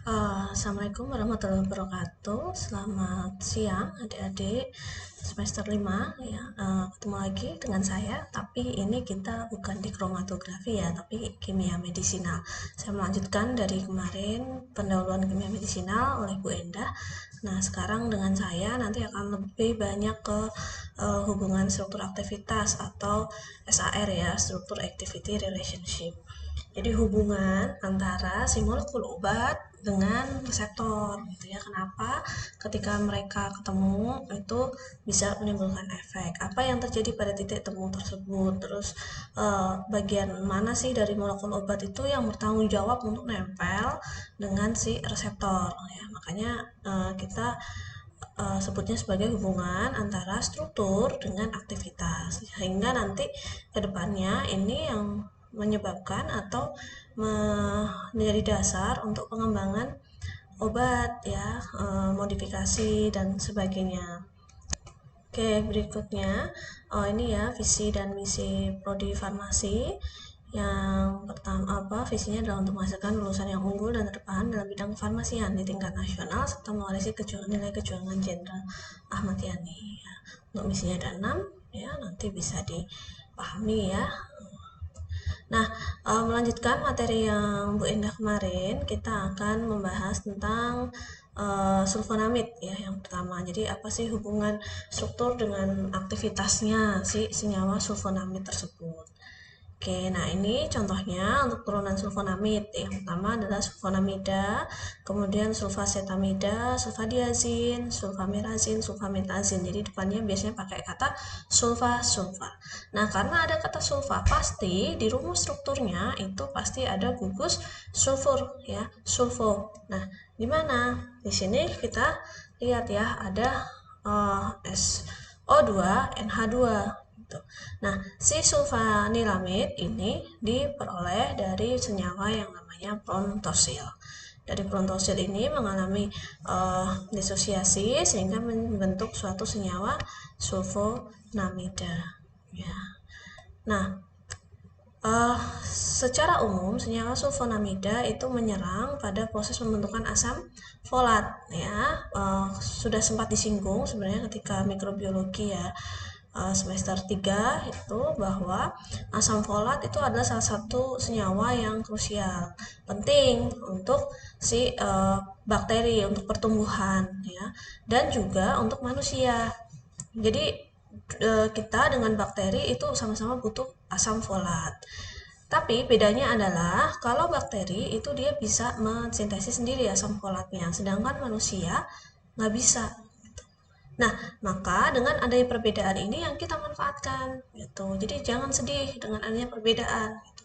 Assalamualaikum warahmatullahi wabarakatuh. Selamat siang adik-adik semester 5 ya. Ketemu lagi dengan saya, tapi ini kita bukan di kromatografi ya, tapi kimia medisinal. Saya melanjutkan dari kemarin pendahuluan kimia medisinal oleh Bu Endah. Nah, sekarang dengan saya nanti akan lebih banyak ke hubungan struktur aktivitas atau SAR ya, struktur activity relationship. Jadi hubungan antara si molekul obat dengan reseptor gitu ya. Kenapa ketika mereka ketemu itu bisa menimbulkan efek? Apa yang terjadi pada titik temu tersebut? Terus bagian mana sih dari molekul obat itu yang bertanggung jawab untuk nempel dengan si reseptor ya. Makanya kita sebutnya sebagai hubungan antara struktur dengan aktivitas, sehingga nanti kedepannya ini yang menyebabkan atau menjadi dasar untuk pengembangan obat ya, modifikasi dan sebagainya. Oke, berikutnya ini ya visi dan misi prodi farmasi. Yang pertama visinya adalah untuk menghasilkan lulusan yang unggul dan terdepan dalam bidang farmasian di tingkat nasional serta mewarisi nilai kejuangan Jenderal Ahmad Yani ya. Untuk misinya ada 6 ya, nanti bisa dipahami ya. Nah, melanjutkan materi yang Bu Endah kemarin, kita akan membahas tentang sulfonamid ya yang pertama. Jadi apa sih hubungan struktur dengan aktivitasnya si senyawa sulfonamid tersebut? Oke, nah ini contohnya untuk turunan sulfonamid. Yang pertama adalah sulfonamida, kemudian sulfacetamida, sulfadiazin, sulfamirazin, sulfametazin. Jadi depannya biasanya pakai kata sulfa. Nah, karena ada kata sulfa, pasti di rumus strukturnya itu pasti ada gugus sulfur ya, sulfo. Nah, di mana? Di sini kita lihat ya, ada SO2 NH2 gitu. Nah, si sulfanilamid ini diperoleh dari senyawa yang namanya prontosil. Dari prontosil ini mengalami disosiasi sehingga membentuk suatu senyawa sulfonamida. Ya. Nah, secara umum senyawa sulfonamida itu menyerang pada proses pembentukan asam folat ya. Sudah sempat disinggung sebenarnya ketika mikrobiologi ya, semester 3 itu bahwa asam folat itu adalah salah satu senyawa yang krusial, penting untuk si bakteri, untuk pertumbuhan ya, dan juga untuk manusia. Jadi kita dengan bakteri itu sama-sama butuh asam folat. Tapi bedanya adalah kalau bakteri itu dia bisa mensintesis sendiri asam folatnya, sedangkan manusia nggak bisa. Nah, maka dengan adanya perbedaan ini yang kita manfaatkan gitu. Jadi jangan sedih dengan adanya perbedaan gitu.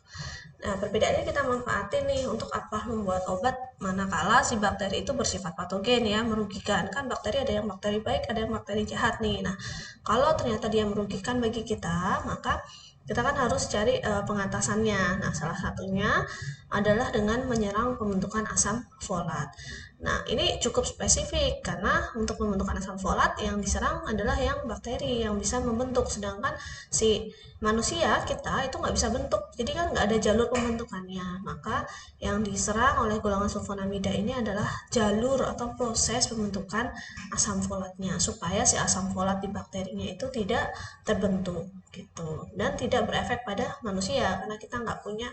Nah, perbedaannya kita manfaatin nih untuk apa? Membuat obat manakala si bakteri itu bersifat patogen ya, merugikan. Kan bakteri ada yang bakteri baik, ada yang bakteri jahat nih. Nah, kalau ternyata dia merugikan bagi kita, maka kita kan harus cari pengatasannya. Nah, salah satunya adalah dengan menyerang pembentukan asam folat. Nah, ini cukup spesifik karena untuk pembentukan asam folat yang diserang adalah yang bakteri yang bisa membentuk, sedangkan si manusia kita itu nggak bisa bentuk, jadi kan nggak ada jalur pembentukannya. Maka yang diserang oleh golongan sulfonamida ini adalah jalur atau proses pembentukan asam folatnya, supaya si asam folat di bakterinya itu tidak terbentuk gitu, dan tidak berefek pada manusia karena kita nggak punya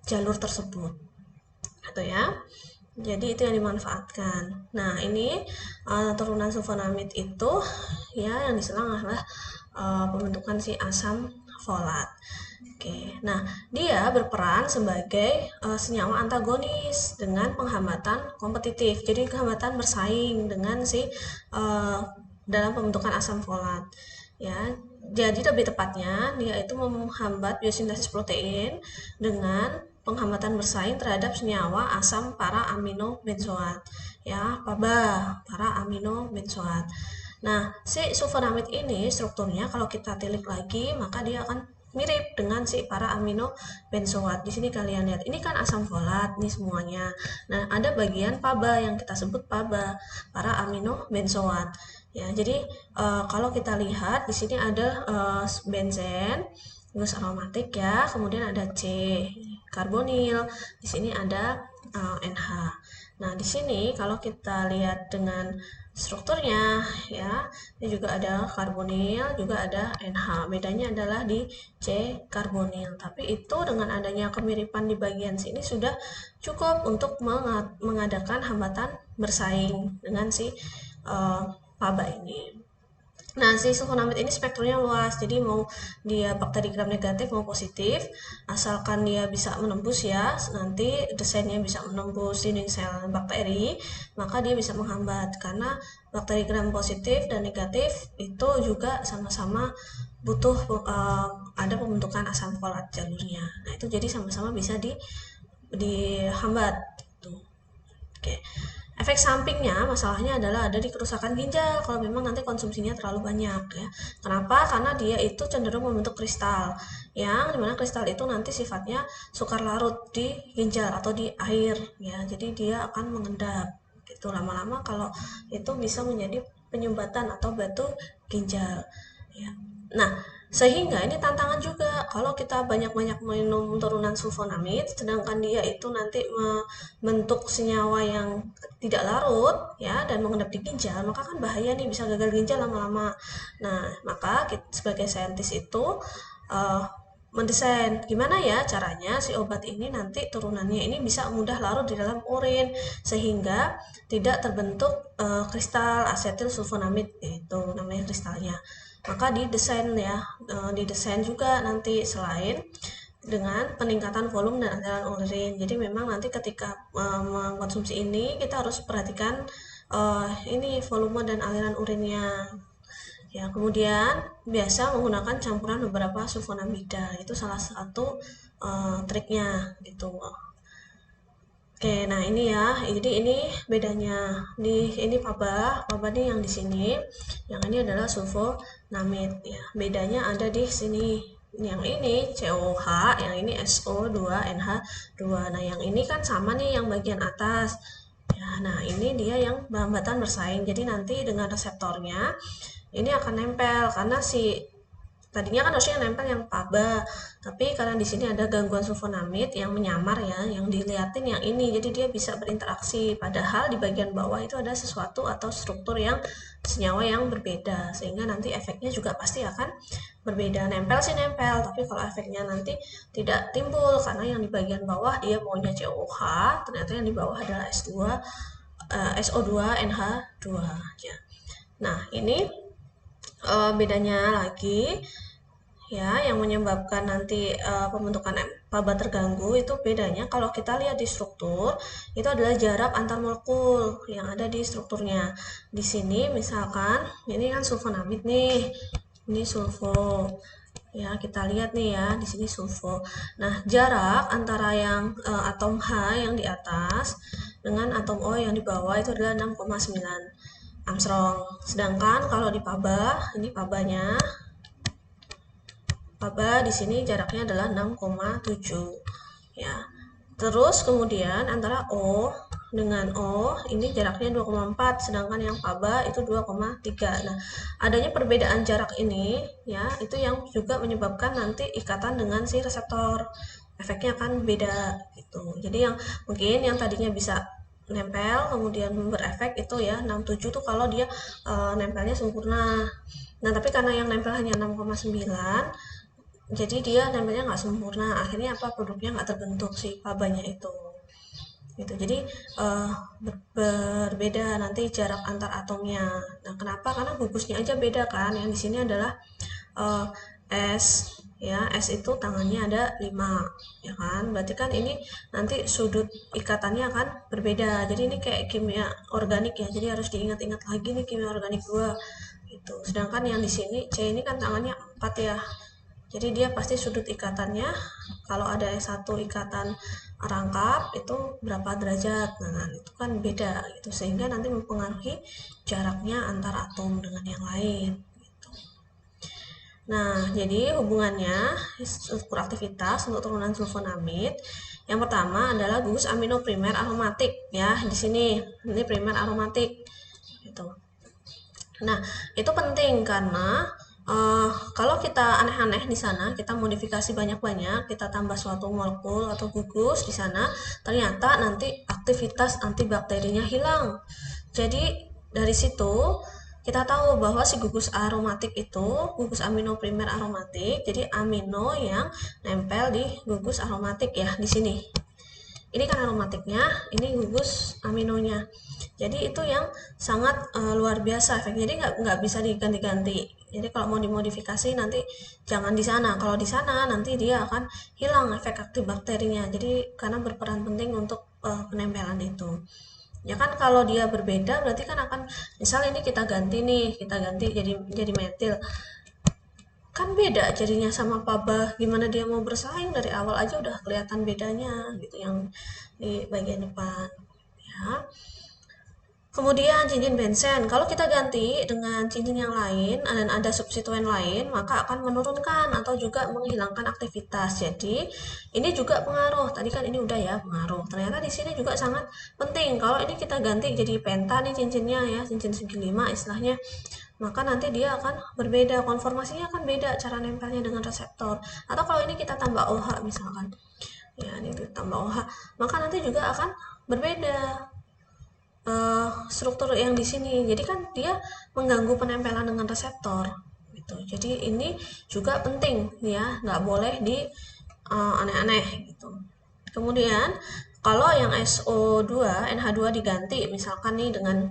jalur tersebut gitu ya. Jadi itu yang dimanfaatkan. Nah, ini turunan sulfonamid itu ya yang diserang adalah pembentukan si asam folat. Oke, nah dia berperan sebagai senyawa antagonis dengan penghambatan kompetitif. Jadi penghambatan bersaing dengan si dalam pembentukan asam folat. Ya, jadi lebih tepatnya dia itu menghambat biosintesis protein dengan penghambatan bersaing terhadap senyawa asam para amino benzoat. Ya, PABA, para amino benzoat. Nah, si sulfonamid ini strukturnya kalau kita tilik lagi maka dia akan mirip dengan si para amino benzoat. Di sini kalian lihat, ini kan asam folat nih semuanya. Nah, ada bagian PABA yang kita sebut PABA, para amino benzoat. Ya, jadi kalau kita lihat di sini ada benzen, terus aromatik ya, kemudian ada C karbonil, di sini ada NH. Nah, di sini kalau kita lihat dengan strukturnya ya, ini juga ada karbonil, juga ada NH. Bedanya adalah di C karbonil. Tapi itu dengan adanya kemiripan di bagian sini sudah cukup untuk mengadakan hambatan bersaing dengan si PABA ini. Nah, si sulfonamid ini spektrumnya luas, jadi mau dia bakteri gram negatif mau positif, asalkan dia bisa menembus ya, nanti desainnya bisa menembus dinding sel bakteri, maka dia bisa menghambat, karena bakteri gram positif dan negatif itu juga sama-sama butuh ada pembentukan asam folat jalurnya. Nah, itu jadi sama-sama bisa dihambat. Tuh. Oke. Efek sampingnya masalahnya adalah ada di kerusakan ginjal kalau memang nanti konsumsinya terlalu banyak ya. Kenapa? Karena dia itu cenderung membentuk kristal yang dimana kristal itu nanti sifatnya sukar larut di ginjal atau di air ya. Jadi dia akan mengendap gitu lama-lama, kalau itu bisa menjadi penyumbatan atau batu ginjal ya. Nah, sehingga ini tantangan juga kalau kita banyak-banyak minum turunan sulfonamid sedangkan dia itu nanti membentuk senyawa yang tidak larut ya dan mengendap di ginjal, maka kan bahaya nih, bisa gagal ginjal lama-lama. Nah, maka kita, sebagai saintis itu uh, mendesain gimana ya caranya si obat ini nanti turunannya ini bisa mudah larut di dalam urin sehingga tidak terbentuk kristal asetil sulfonamid, itu namanya kristalnya. Maka didesain ya, didesain juga nanti selain dengan peningkatan volume dan aliran urin. Jadi memang nanti ketika mengkonsumsi ini kita harus perhatikan ini volume dan aliran urinnya. Ya, kemudian biasa menggunakan campuran beberapa sulfonamida. Itu salah satu triknya gitu. Oke, nah ini ya. Jadi ini bedanya. Ini PABA nih yang di sini. Yang ini adalah sulfonamid ya. Bedanya ada di sini. Yang ini COH, yang ini SO2NH2. Nah, yang ini kan sama nih yang bagian atas. Ya, nah ini dia yang hambatan bersaing. Jadi nanti dengan reseptornya ini akan nempel karena si tadinya kan harusnya nempel yang PABA, tapi karena di sini ada gangguan sulfonamid yang menyamar ya, yang dilihatin yang ini, jadi dia bisa berinteraksi. Padahal di bagian bawah itu ada sesuatu atau struktur yang senyawa yang berbeda, sehingga nanti efeknya juga pasti akan berbeda. Nempel sih nempel, tapi kalau efeknya nanti tidak timbul karena yang di bagian bawah dia maunya COH, ternyata yang di bawah adalah SO2NH2 ya. Nah, ini bedanya lagi ya, yang menyebabkan nanti pembentukan PABA terganggu itu bedanya kalau kita lihat di struktur itu adalah jarak antar molekul yang ada di strukturnya. Di sini misalkan ini kan sulfonamid nih, ini sulfo ya, kita lihat nih ya, di sini sulfo. Nah, jarak antara yang atom H yang di atas dengan atom O yang di bawah itu adalah 6,9 Armstrong. Sedangkan kalau di PABA, ini PABA-nya. PABA di sini jaraknya adalah 6,7 ya. Terus kemudian antara O dengan O ini jaraknya 2,4, sedangkan yang PABA itu 2,3. Nah, adanya perbedaan jarak ini ya, itu yang juga menyebabkan nanti ikatan dengan si reseptor. Efeknya akan beda gitu. Jadi yang mungkin yang tadinya bisa nempel kemudian berefek itu ya 67 tuh kalau dia nempelnya sempurna. Nah, tapi karena yang nempel hanya 6,9, jadi dia nempelnya nggak sempurna, akhirnya apa, produknya nggak terbentuk si PABA-nya itu gitu. Jadi berbeda nanti jarak antar atomnya. Nah, kenapa? Karena gugusnya aja beda kan. Yang di sini adalah S ya, S itu tangannya ada 5 ya kan, berarti kan ini nanti sudut ikatannya akan berbeda. Jadi ini kayak kimia organik ya, jadi harus diingat-ingat lagi nih kimia organik 2 gitu. Sedangkan yang di sini C ini kan tangannya 4 ya, jadi dia pasti sudut ikatannya kalau ada satu ikatan rangkap itu berapa derajat, nah itu kan beda gitu, sehingga nanti mempengaruhi jaraknya antar atom dengan yang lain gitu. Nah, jadi hubungannya struktur aktivitas untuk turunan sulfonamid yang pertama adalah gugus amino primer aromatik ya, di sini ini primer aromatik gitu. Nah, itu penting karena Kalau kita aneh-aneh di sana, kita modifikasi banyak-banyak, kita tambah suatu molekul atau gugus di sana, ternyata nanti aktivitas antibakterinya hilang. Jadi dari situ kita tahu bahwa si gugus aromatik itu gugus amino primer aromatik, jadi amino yang nempel di gugus aromatik ya di sini. Ini kan aromatiknya, ini gugus aminonya. Jadi itu yang sangat luar biasa efeknya. Jadi nggak bisa diganti-ganti. Jadi kalau mau dimodifikasi nanti jangan di sana. Kalau di sana nanti dia akan hilang efek aktif bakterinya. Jadi karena berperan penting untuk penempelan itu. Ya kan kalau dia berbeda berarti kan akan misalnya ini kita ganti nih, kita ganti jadi metil. Kan beda jadinya sama paba, gimana dia mau bersaing dari awal aja udah kelihatan bedanya gitu yang di bagian depan ya. Kemudian cincin bensen, kalau kita ganti dengan cincin yang lain dan ada substituen lain, maka akan menurunkan atau juga menghilangkan aktivitas. Jadi ini juga pengaruh. Tadi kan ini udah ya pengaruh. Ternyata di sini juga sangat penting. Kalau ini kita ganti jadi penta nih cincinnya ya, cincin segi 5 istilahnya, maka nanti dia akan berbeda, konformasinya akan beda cara nempelnya dengan reseptor. Atau kalau ini kita tambah OH misalkan, ya ini tambah OH, maka nanti juga akan berbeda struktur yang di sini. Jadi kan dia mengganggu penempelan dengan reseptor gitu. Jadi ini juga penting ya, nggak boleh di aneh-aneh gitu. Kemudian kalau yang SO2 NH2 diganti misalkan nih dengan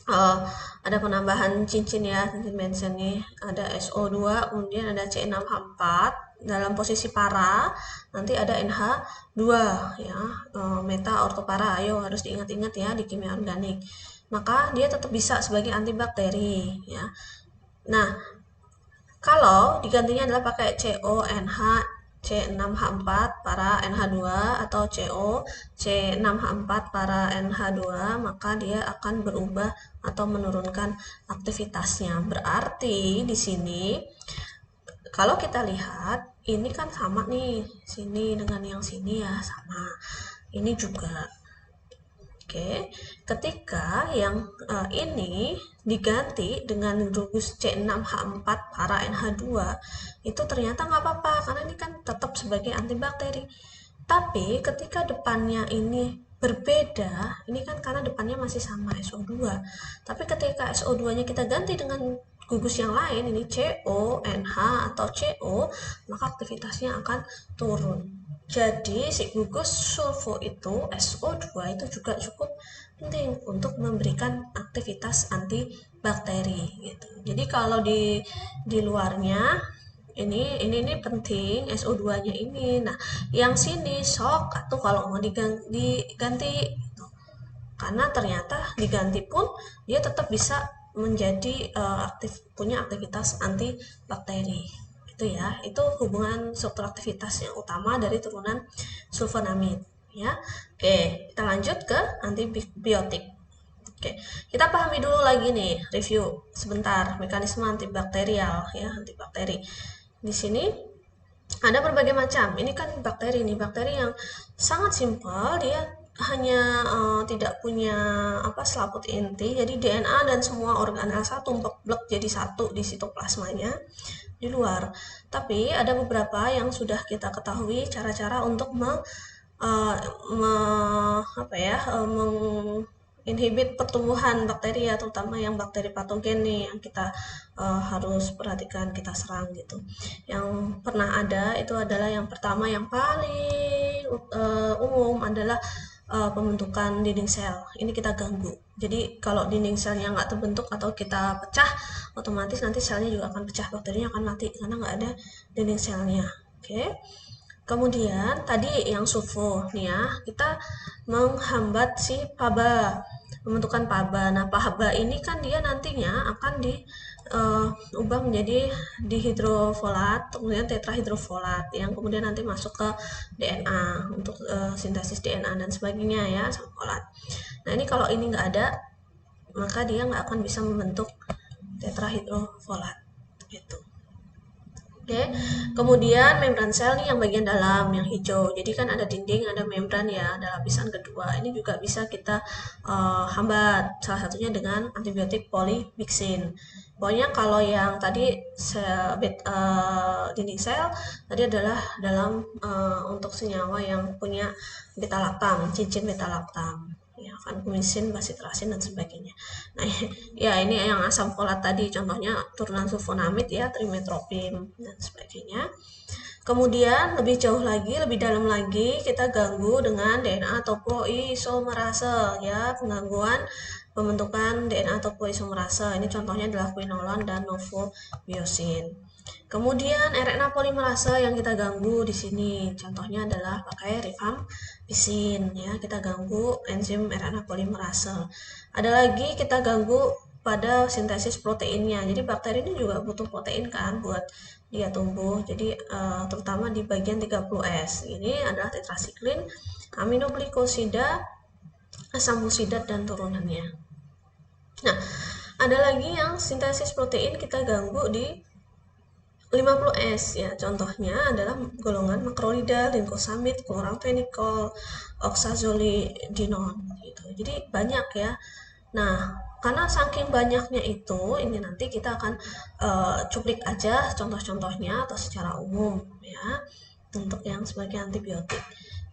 uh, ada penambahan cincin ya, cincin bensen nih, ada SO2 kemudian ada C6H4 dalam posisi para, nanti ada NH2 ya, meta ortopara. Ayo harus diingat-ingat ya di kimia organik, maka dia tetap bisa sebagai antibakteri ya. Nah kalau digantinya adalah pakai CONH C6H4 para NH2 atau CO C6H4 para NH2, maka dia akan berubah atau menurunkan aktivitasnya. Berarti di sini kalau kita lihat ini kan sama nih, sini dengan yang sini ya sama. Ini juga. Oke, ketika yang ini diganti dengan gugus C6H4 para NH2, itu ternyata nggak apa-apa karena ini kan tetap sebagai antibakteri. Tapi ketika depannya ini berbeda, ini kan karena depannya masih sama SO2. Tapi ketika SO2-nya kita ganti dengan gugus yang lain, ini CO, NH atau CO, maka aktivitasnya akan turun. Jadi si gugus sulfo itu SO2 itu juga cukup penting untuk memberikan aktivitas antibakteri gitu. Jadi kalau di luarnya ini penting SO2-nya ini. Nah, yang sini sok atau kalau mau diganti gitu. Karena ternyata diganti pun dia tetap bisa menjadi punya aktivitas antibakteri. Itu ya, itu hubungan struktur aktivitas yang utama dari turunan sulfonamid ya. Oke, kita lanjut ke antibiotik. Oke, kita pahami dulu lagi nih, review sebentar mekanisme antibakterial ya, antibakteri. Di sini ada berbagai macam. Ini kan bakteri nih, bakteri yang sangat simpel, dia hanya tidak punya selaput inti. Jadi DNA dan semua organel satu blok jadi satu di sitoplasmanya di luar. Tapi ada beberapa yang sudah kita ketahui cara-cara untuk inhibit pertumbuhan bakteri ya, terutama yang bakteri patogen nih yang kita harus perhatikan, kita serang gitu. Yang pernah ada itu adalah yang pertama yang paling umum adalah pembentukan dinding sel. Ini kita ganggu. Jadi kalau dinding selnya nggak terbentuk atau kita pecah, otomatis nanti selnya juga akan pecah, bakterinya akan mati karena nggak ada dinding selnya. Oke. Kemudian tadi yang sulfo nih ya, kita menghambat si PABA, pembentukan PABA. Nah, PABA ini kan dia nantinya akan diubah menjadi dihidrofolat, kemudian tetrahidrofolat yang kemudian nanti masuk ke DNA untuk sintesis DNA dan sebagainya ya, folat. Nah, ini kalau ini nggak ada, maka dia nggak akan bisa membentuk tetrahidrofolat gitu. Oke, kemudian membran sel nih yang bagian dalam yang hijau. Jadi kan ada dinding, ada membran ya, ada lapisan kedua. Ini juga bisa kita hambat. Salah satunya dengan antibiotik polymyxin. Pokoknya kalau yang tadi dinding sel tadi adalah dalam untuk senyawa yang punya beta laktam, cincin beta laktam. Ya, vancomycin, bacitracin dan sebagainya. Nah, ya ini yang asam folat tadi, contohnya turunan sulfonamid ya, trimetropin dan sebagainya. Kemudian lebih jauh lagi, lebih dalam lagi, kita ganggu dengan DNA topoisomerase ya, penggangguan pembentukan DNA topoisomerase. Ini contohnya adalah quinolone dan novobiosin. Kemudian RNA polimerase yang kita ganggu di sini, contohnya adalah pakai rifampicin ya, kita ganggu enzim RNA polimerase. Ada lagi kita ganggu pada sintesis proteinnya. Jadi bakteri ini juga butuh protein kan buat dia tumbuh. Jadi terutama di bagian 30S. Ini adalah tetrasiklin, aminoglikosida, asam fusidat dan turunannya. Nah, ada lagi yang sintesis protein kita ganggu di 50S ya, contohnya adalah golongan makrolida, linkosamid, kloralfenikol, oxazolidinol gitu. Jadi banyak ya. Nah, karena saking banyaknya itu, ini nanti kita akan cuplik aja contoh-contohnya atau secara umum ya untuk yang sebagai antibiotik.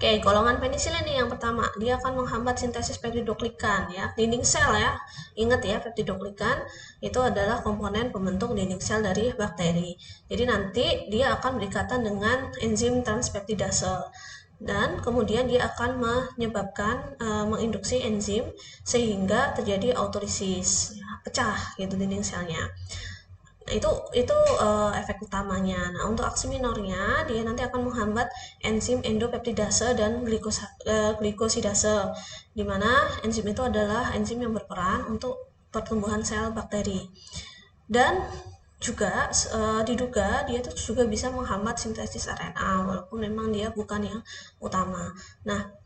Oke, golongan penisilin nih yang pertama, dia akan menghambat sintesis peptidoglykan ya, dinding sel ya. Ingat ya, peptidoglykan itu adalah komponen pembentuk dinding sel dari bakteri. Jadi nanti dia akan berikatan dengan enzim transpeptidase dan kemudian dia akan menyebabkan menginduksi enzim sehingga terjadi autorisis, ya, pecah gitu dinding selnya. Nah, itu efek utamanya. Nah, untuk aksi minornya, dia nanti akan menghambat enzim endopeptidase dan glikosidase, di mana enzim itu adalah enzim yang berperan untuk pertumbuhan sel bakteri. Dan juga diduga dia itu juga bisa menghambat sintesis RNA, walaupun memang dia bukan yang utama. Nah,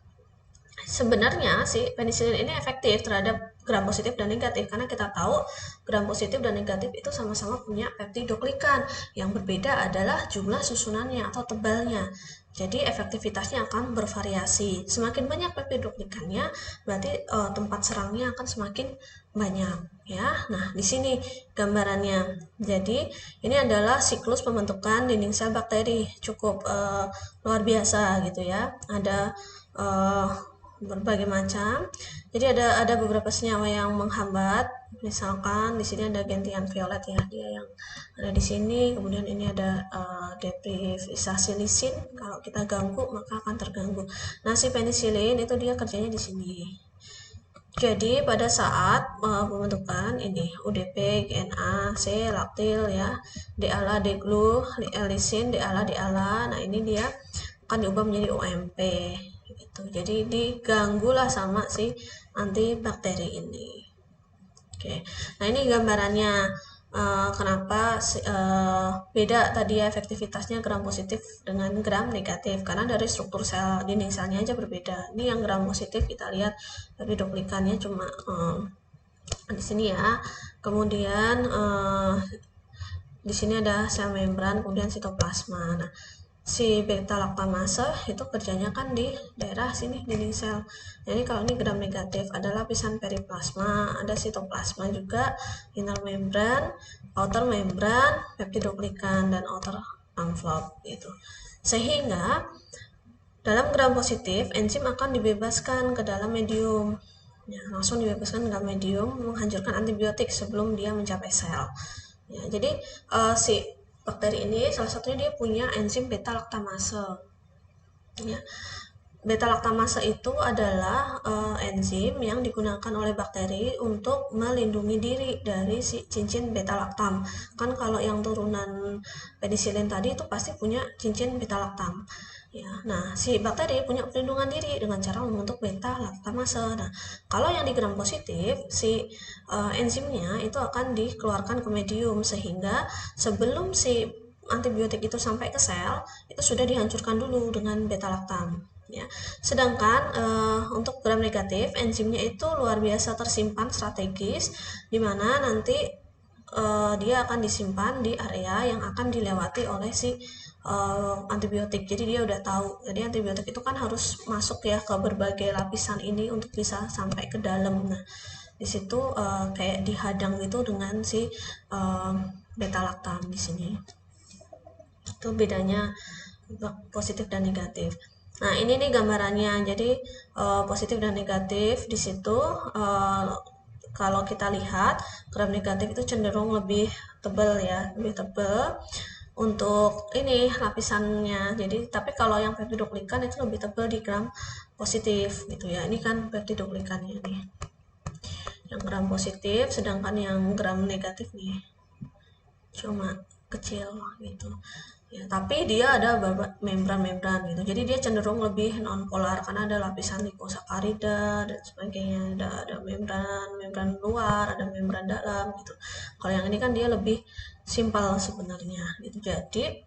sebenarnya sih penisilin ini efektif terhadap gram positif dan negatif karena kita tahu gram positif dan negatif itu sama-sama punya peptidoglykan. Yang berbeda adalah jumlah susunannya atau tebalnya. Jadi efektivitasnya akan bervariasi. Semakin banyak peptidoglykannya, berarti tempat serangnya akan semakin banyak ya. Nah, di sini gambarannya. Jadi, ini adalah siklus pembentukan dinding sel bakteri cukup luar biasa gitu ya. Ada berbagai macam. Jadi ada beberapa senyawa yang menghambat. Misalkan di sini ada gentian violet ya, dia yang ada di sini. Kemudian ini ada deprivisasi lisin. Kalau kita ganggu maka akan terganggu. Nah, si penisilin itu dia kerjanya di sini. Jadi pada saat pembentukan ini UDP, GNA, C, laktil ya, D-ala, D-glu, lisin, D-ala, D-ala. Nah, ini dia akan diubah menjadi OMP gitu. Jadi diganggu lah sama si antibakteri ini. Oke. Nah, ini gambarannya kenapa beda tadi ya efektivitasnya gram positif dengan gram negatif karena dari struktur sel dinding selnya aja berbeda. Ini yang gram positif kita lihat peptidoglykannya cuma di sini ya. Kemudian di sini ada sel membran, kemudian sitoplasma. Nah, si beta laktamase itu kerjanya kan di daerah sini dinding sel. Jadi kalau ini gram negatif ada lapisan periplasma, ada sitoplasma juga, inner membran, outer membran, peptidoglykan dan outer envelope gitu. Sehingga dalam gram positif enzim akan dibebaskan ke dalam medium. Ya, langsung dibebaskan ke dalam medium menghancurkan antibiotik sebelum dia mencapai sel. Ya, jadi si bakteri ini salah satunya dia punya enzim beta laktamase. Ya. Beta laktamase itu adalah enzim yang digunakan oleh bakteri untuk melindungi diri dari si cincin beta laktam. Kan kalau yang turunan penisilin tadi itu pasti punya cincin beta laktam. Ya, nah si bakteri punya perlindungan diri dengan cara membentuk beta laktamase. Nah, kalau yang di gram positif, si enzimnya itu akan dikeluarkan ke medium sehingga sebelum si antibiotik itu sampai ke sel, itu sudah dihancurkan dulu dengan beta laktam. Ya. Sedangkan untuk gram negatif enzimnya itu luar biasa tersimpan strategis di mana nanti dia akan disimpan di area yang akan dilewati oleh si antibiotik. Jadi dia udah tahu. Jadi antibiotik itu kan harus masuk ya ke berbagai lapisan ini untuk bisa sampai ke dalam. Nah, di situ kayak dihadang gitu dengan si beta lactam di sini. Itu bedanya positif dan negatif. Nah, ini nih gambarannya. Jadi positif dan negatif di situ kalau kita lihat gram negatif itu cenderung lebih tebal ya, lebih tebal untuk ini lapisannya. Jadi tapi kalau yang peptidoglikan itu lebih tebal di gram positif gitu ya. Ini kan peptidoglikannya nih. Yang gram positif, sedangkan yang gram negatif nih cuma kecil gitu ya, tapi dia ada membran-membran gitu, jadi dia cenderung lebih non polar karena ada lapisan liposakarida dan sebagainya, ada membran luar, ada membran dalam gitu. Kalau yang ini kan dia lebih simpel sebenarnya gitu. Jadi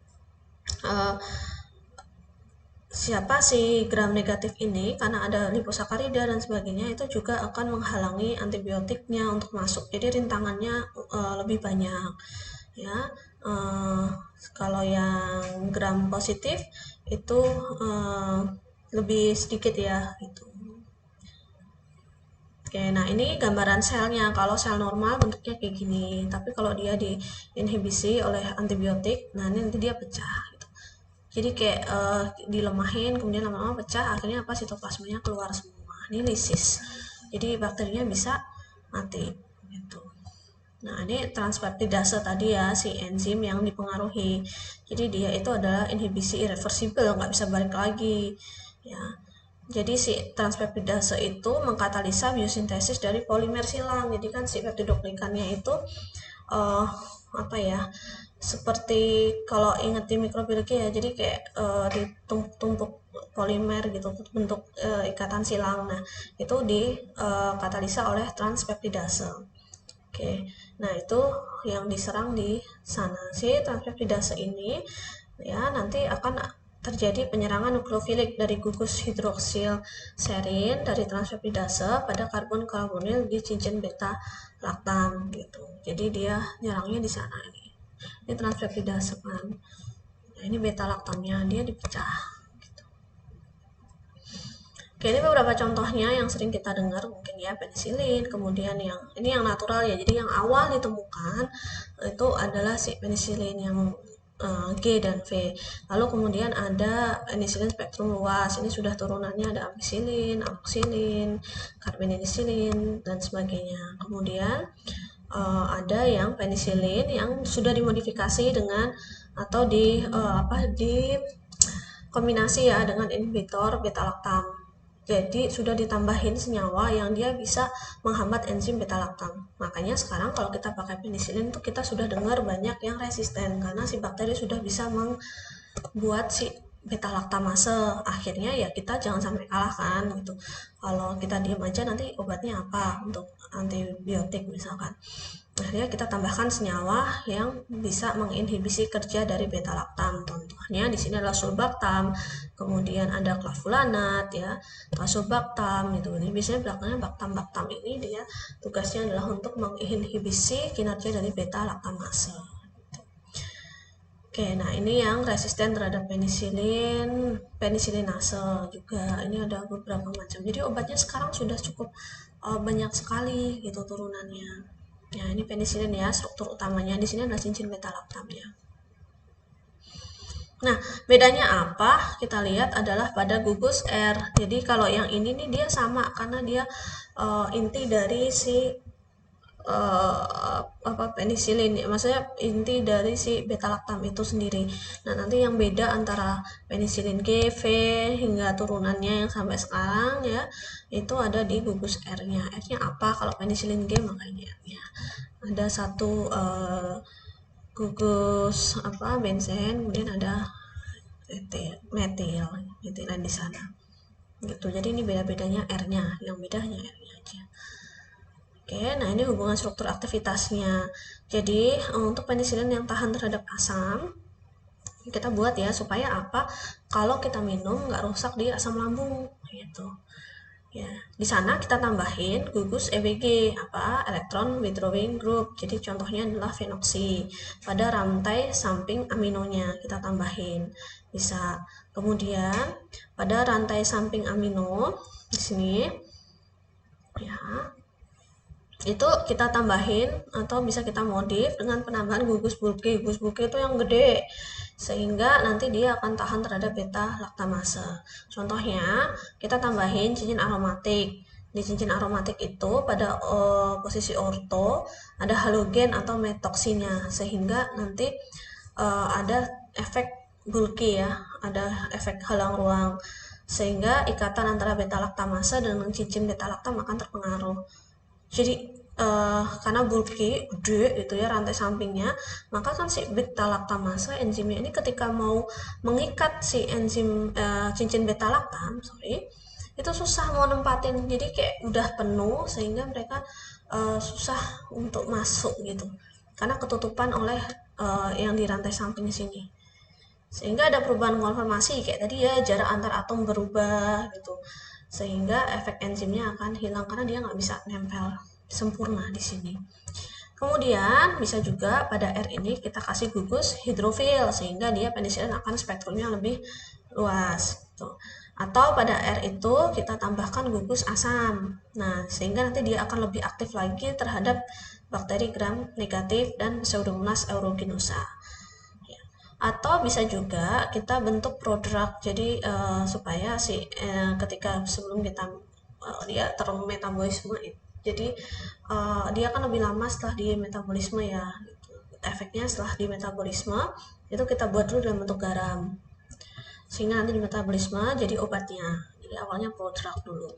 siapa si gram negatif ini karena ada liposakarida dan sebagainya itu juga akan menghalangi antibiotiknya untuk masuk, jadi rintangannya lebih banyak ya. Kalau yang gram positif itu lebih sedikit ya gitu. Oke, nah ini gambaran selnya. Kalau sel normal bentuknya kayak gini, tapi kalau dia diinhibisi oleh antibiotik, nah ini nanti dia pecah gitu. Jadi kayak dilemahin, kemudian lama-lama pecah, akhirnya apa, sitoplasmanya keluar semua. Ini lisis. Jadi bakterinya bisa mati gitu. Nah, ini transpeptidase tadi ya, si enzim yang dipengaruhi. Jadi dia itu adalah inhibisi irreversible, nggak bisa balik lagi. Ya. Jadi si transpeptidase itu mengkatalisa biosintesis dari polimer silang. Jadi kan si peptidoglikannya itu apa ya? Seperti kalau inget di mikrobiologi ya, jadi kayak ditumpuk-tumpuk polimer gitu bentuk ikatan silang. Nah, itu dikatalisa oleh transpeptidase. Oke, nah itu yang diserang di sana. Si transpeptidase ini ya nanti akan terjadi penyerangan nukleofilik dari gugus hidroksil serin dari transpeptidase pada karbon karbonil di cincin beta laktam gitu. Jadi dia nyerangnya di sana ini. Ini transpeptidase kan. Nah, ini beta laktamnya dia dipecah. Oke, ini beberapa contohnya yang sering kita dengar mungkin ya, penisilin, kemudian yang ini yang natural ya, jadi yang awal ditemukan itu adalah si penisilin yang G dan V. Lalu kemudian ada penisilin spektrum luas, ini sudah turunannya ada ampicillin, amoxicillin, carbeninicillin dan sebagainya. Kemudian ada yang penisilin yang sudah dimodifikasi dengan atau di kombinasi ya dengan inhibitor beta laktam. Jadi sudah ditambahin senyawa yang dia bisa menghambat enzim beta laktam. Makanya sekarang kalau kita pakai penisilin tuh kita sudah dengar banyak yang resisten karena si bakteri sudah bisa membuat si beta laktamase. Akhirnya ya kita jangan sampai kalah kan gitu. Kalau kita diam aja nanti obatnya apa untuk antibiotik misalkan. Akhirnya kita tambahkan senyawa yang bisa menginhibisi kerja dari beta laktam. Contohnya di sini adalah sulbactam, kemudian ada clavulanat ya, tazobactam gitu. Jadi biasanya belakangnya bactam ini dia tugasnya adalah untuk menginhibisi kinerja dari beta laktamase. Oke, nah ini yang resisten terhadap penisilin, penisilinase juga. Ini ada beberapa macam. Jadi obatnya sekarang sudah cukup banyak sekali gitu turunannya. Ya, ini penisilin ya, struktur utamanya. Di sini adalah cincin beta laktamnya. Nah, bedanya apa? Kita lihat adalah pada gugus R. Jadi kalau yang ini nih dia sama karena dia inti dari si penisilin, maksudnya inti dari si beta laktam itu sendiri. Nah, nanti yang beda antara penisilin G, V hingga turunannya yang sampai sekarang ya, itu ada di gugus R-nya. R-nya apa? Kalau penisilin G makanya R-nya ada satu gugus benzen, kemudian ada metilan di sana gitu. Jadi ini beda-bedanya R-nya, yang bedanya R-nya aja. Oke, nah ini hubungan struktur aktivitasnya. Jadi untuk penisilin yang tahan terhadap asam kita buat ya supaya apa? Kalau kita minum nggak rusak di asam lambung gitu. Ya, di sana kita tambahin gugus EWG, elektron withdrawing group. Jadi contohnya adalah fenoksi. Pada rantai samping aminonya kita tambahin. Bisa. Kemudian pada rantai samping amino di sini ya, itu kita tambahin atau bisa kita modif dengan penambahan gugus bulky. Gugus bulky itu yang gede, sehingga nanti dia akan tahan terhadap beta laktamase. Contohnya kita tambahin cincin aromatik. Di cincin aromatik itu pada posisi orto ada halogen atau metoksinya, sehingga nanti ada efek bulky ya, ada efek halang ruang, sehingga ikatan antara beta laktamase dengan cincin beta laktam akan terpengaruh. Jadi karena bulky gede gitu ya rantai sampingnya, maka kan si beta laktamase enzimnya ini ketika mau mengikat si enzim cincin beta laktam itu susah mau nempatin, jadi kayak udah penuh sehingga mereka susah untuk masuk gitu karena ketutupan oleh yang di rantai samping sini, sehingga ada perubahan konformasi kayak tadi ya, jarak antar atom berubah gitu, sehingga efek enzimnya akan hilang karena dia nggak bisa nempel sempurna di sini. Kemudian bisa juga pada R ini kita kasih gugus hidrofil sehingga dia penisilin akan spektrumnya lebih luas gitu. Atau pada R itu kita tambahkan gugus asam. Nah, sehingga nanti dia akan lebih aktif lagi terhadap bakteri gram negatif dan Pseudomonas aeruginosa. Atau bisa juga kita bentuk prodrug, jadi supaya ketika sebelum kita dia termetabolisme, jadi dia akan lebih lama setelah di metabolisme ya gitu. Efeknya setelah di metabolisme itu kita buat dulu dalam bentuk garam sehingga nanti di metabolisme jadi obatnya, jadi awalnya prodrug dulu.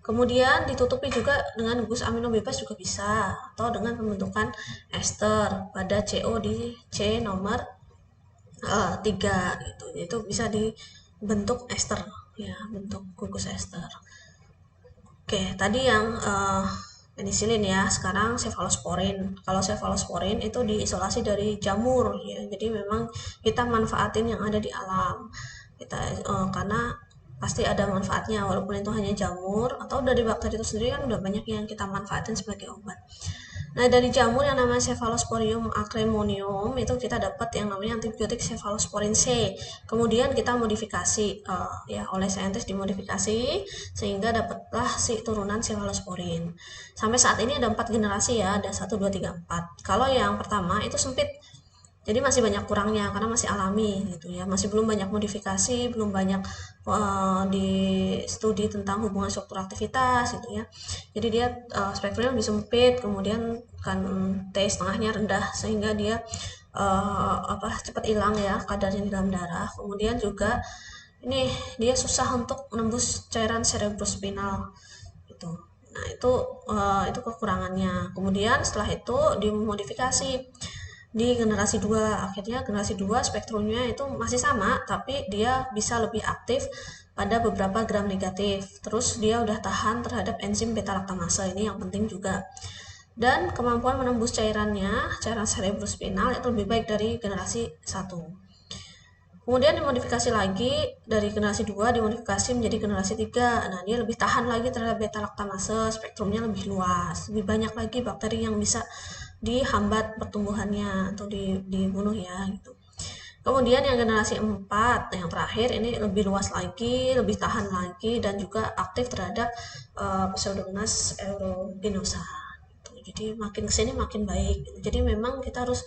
Kemudian ditutupi juga dengan gugus amino bebas juga bisa, atau dengan pembentukan ester pada CO di C nomor 3 gitu. Itu bisa dibentuk ester ya, bentuk gugus ester. Oke, tadi yang penisilin ya. Sekarang cefalosporin. Kalau cefalosporin itu diisolasi dari jamur ya. Jadi memang kita manfaatin yang ada di alam. Kita karena pasti ada manfaatnya walaupun itu hanya jamur, atau dari bakteri itu sendiri kan udah banyak yang kita manfaatin sebagai obat. Nah, dari jamur yang namanya Cephalosporium acremonium itu kita dapat yang namanya antibiotik cephalosporin C. Kemudian kita modifikasi ya oleh saintis, dimodifikasi sehingga dapatlah si turunan cephalosporin. Sampai saat ini ada 4 generasi ya, ada 1 2 3 4. Kalau yang pertama itu sempit, jadi masih banyak kurangnya karena masih alami gitu ya, masih belum banyak modifikasi, belum banyak di studi tentang hubungan struktur aktivitas gitu ya, jadi dia spektrumnya lebih sempit, kemudian kan T setengahnya rendah sehingga dia cepat hilang ya kadarnya di dalam darah. Kemudian juga ini dia susah untuk menembus cairan cerebrospinal gitu. Nah, itu kekurangannya. Kemudian setelah itu dimodifikasi di generasi 2. Akhirnya generasi 2 spektrumnya itu masih sama, tapi dia bisa lebih aktif pada beberapa gram negatif. Terus dia udah tahan terhadap enzim beta laktamase, ini yang penting juga. Dan kemampuan menembus cairan cerebrospinal itu lebih baik dari generasi 1. Kemudian dimodifikasi lagi dari generasi 2 dimodifikasi menjadi generasi 3. Nah, dia lebih tahan lagi terhadap beta laktamase, spektrumnya lebih luas, lebih banyak lagi bakteri yang bisa dihambat pertumbuhannya atau dibunuh ya gitu. Kemudian yang generasi 4 yang terakhir ini lebih luas lagi, lebih tahan lagi, dan juga aktif terhadap Pseudomonas aeruginosa. Jadi makin kesini makin baik. Jadi memang kita harus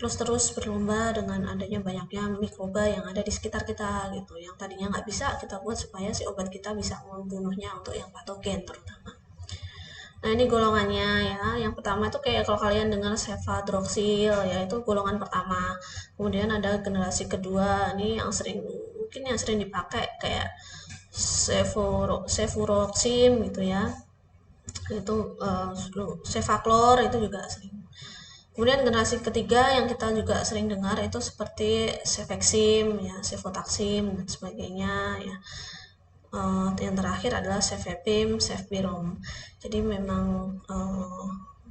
terus berlomba dengan adanya banyaknya mikroba yang ada di sekitar kita gitu. Yang tadinya nggak bisa kita buat supaya si obat kita bisa membunuhnya untuk yang patogen terutama. Nah, ini golongannya ya. Yang pertama itu kayak kalau kalian dengar cefadroxil ya, itu golongan pertama. Kemudian ada generasi kedua, ini yang sering dipakai kayak cefuroxim gitu ya. Itu cefaclor itu juga sering. Kemudian generasi ketiga yang kita juga sering dengar itu seperti cefexim ya, cefotaxim dan sebagainya ya. Yang terakhir adalah cefepim, cefpirom. Jadi memang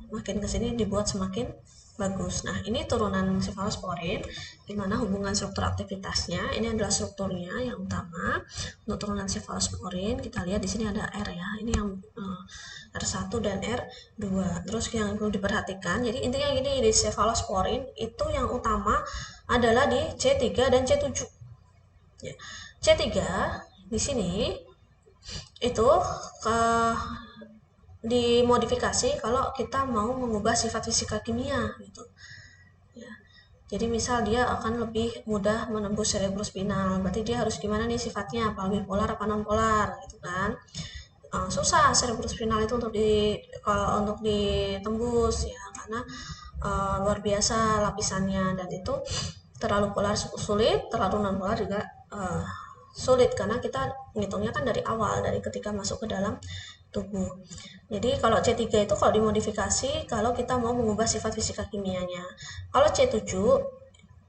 makin kesini dibuat semakin bagus. Nah, ini turunan cefalosporin, di mana hubungan struktur aktivitasnya, ini adalah strukturnya yang utama. Untuk turunan cefalosporin, kita lihat di sini ada R ya, ini yang R1 dan R2. Terus yang perlu diperhatikan, jadi intinya gini, di cefalosporin itu yang utama adalah di C3 dan C7. Ya. C3 di sini itu dimodifikasi kalau kita mau mengubah sifat fisika kimia gitu ya. Jadi misal dia akan lebih mudah menembus cerebrospinal, berarti dia harus gimana nih sifatnya, apa lebih polar apa non polar gitu kan. Susah cerebrospinal itu kalau untuk ditembus ya, karena luar biasa lapisannya, dan itu terlalu polar sulit, terlalu non polar juga sulit, karena kita ngitungnya kan dari awal, dari ketika masuk ke dalam tubuh. Jadi kalau C3 itu kalau dimodifikasi kalau kita mau mengubah sifat fisika kimianya. Kalau C7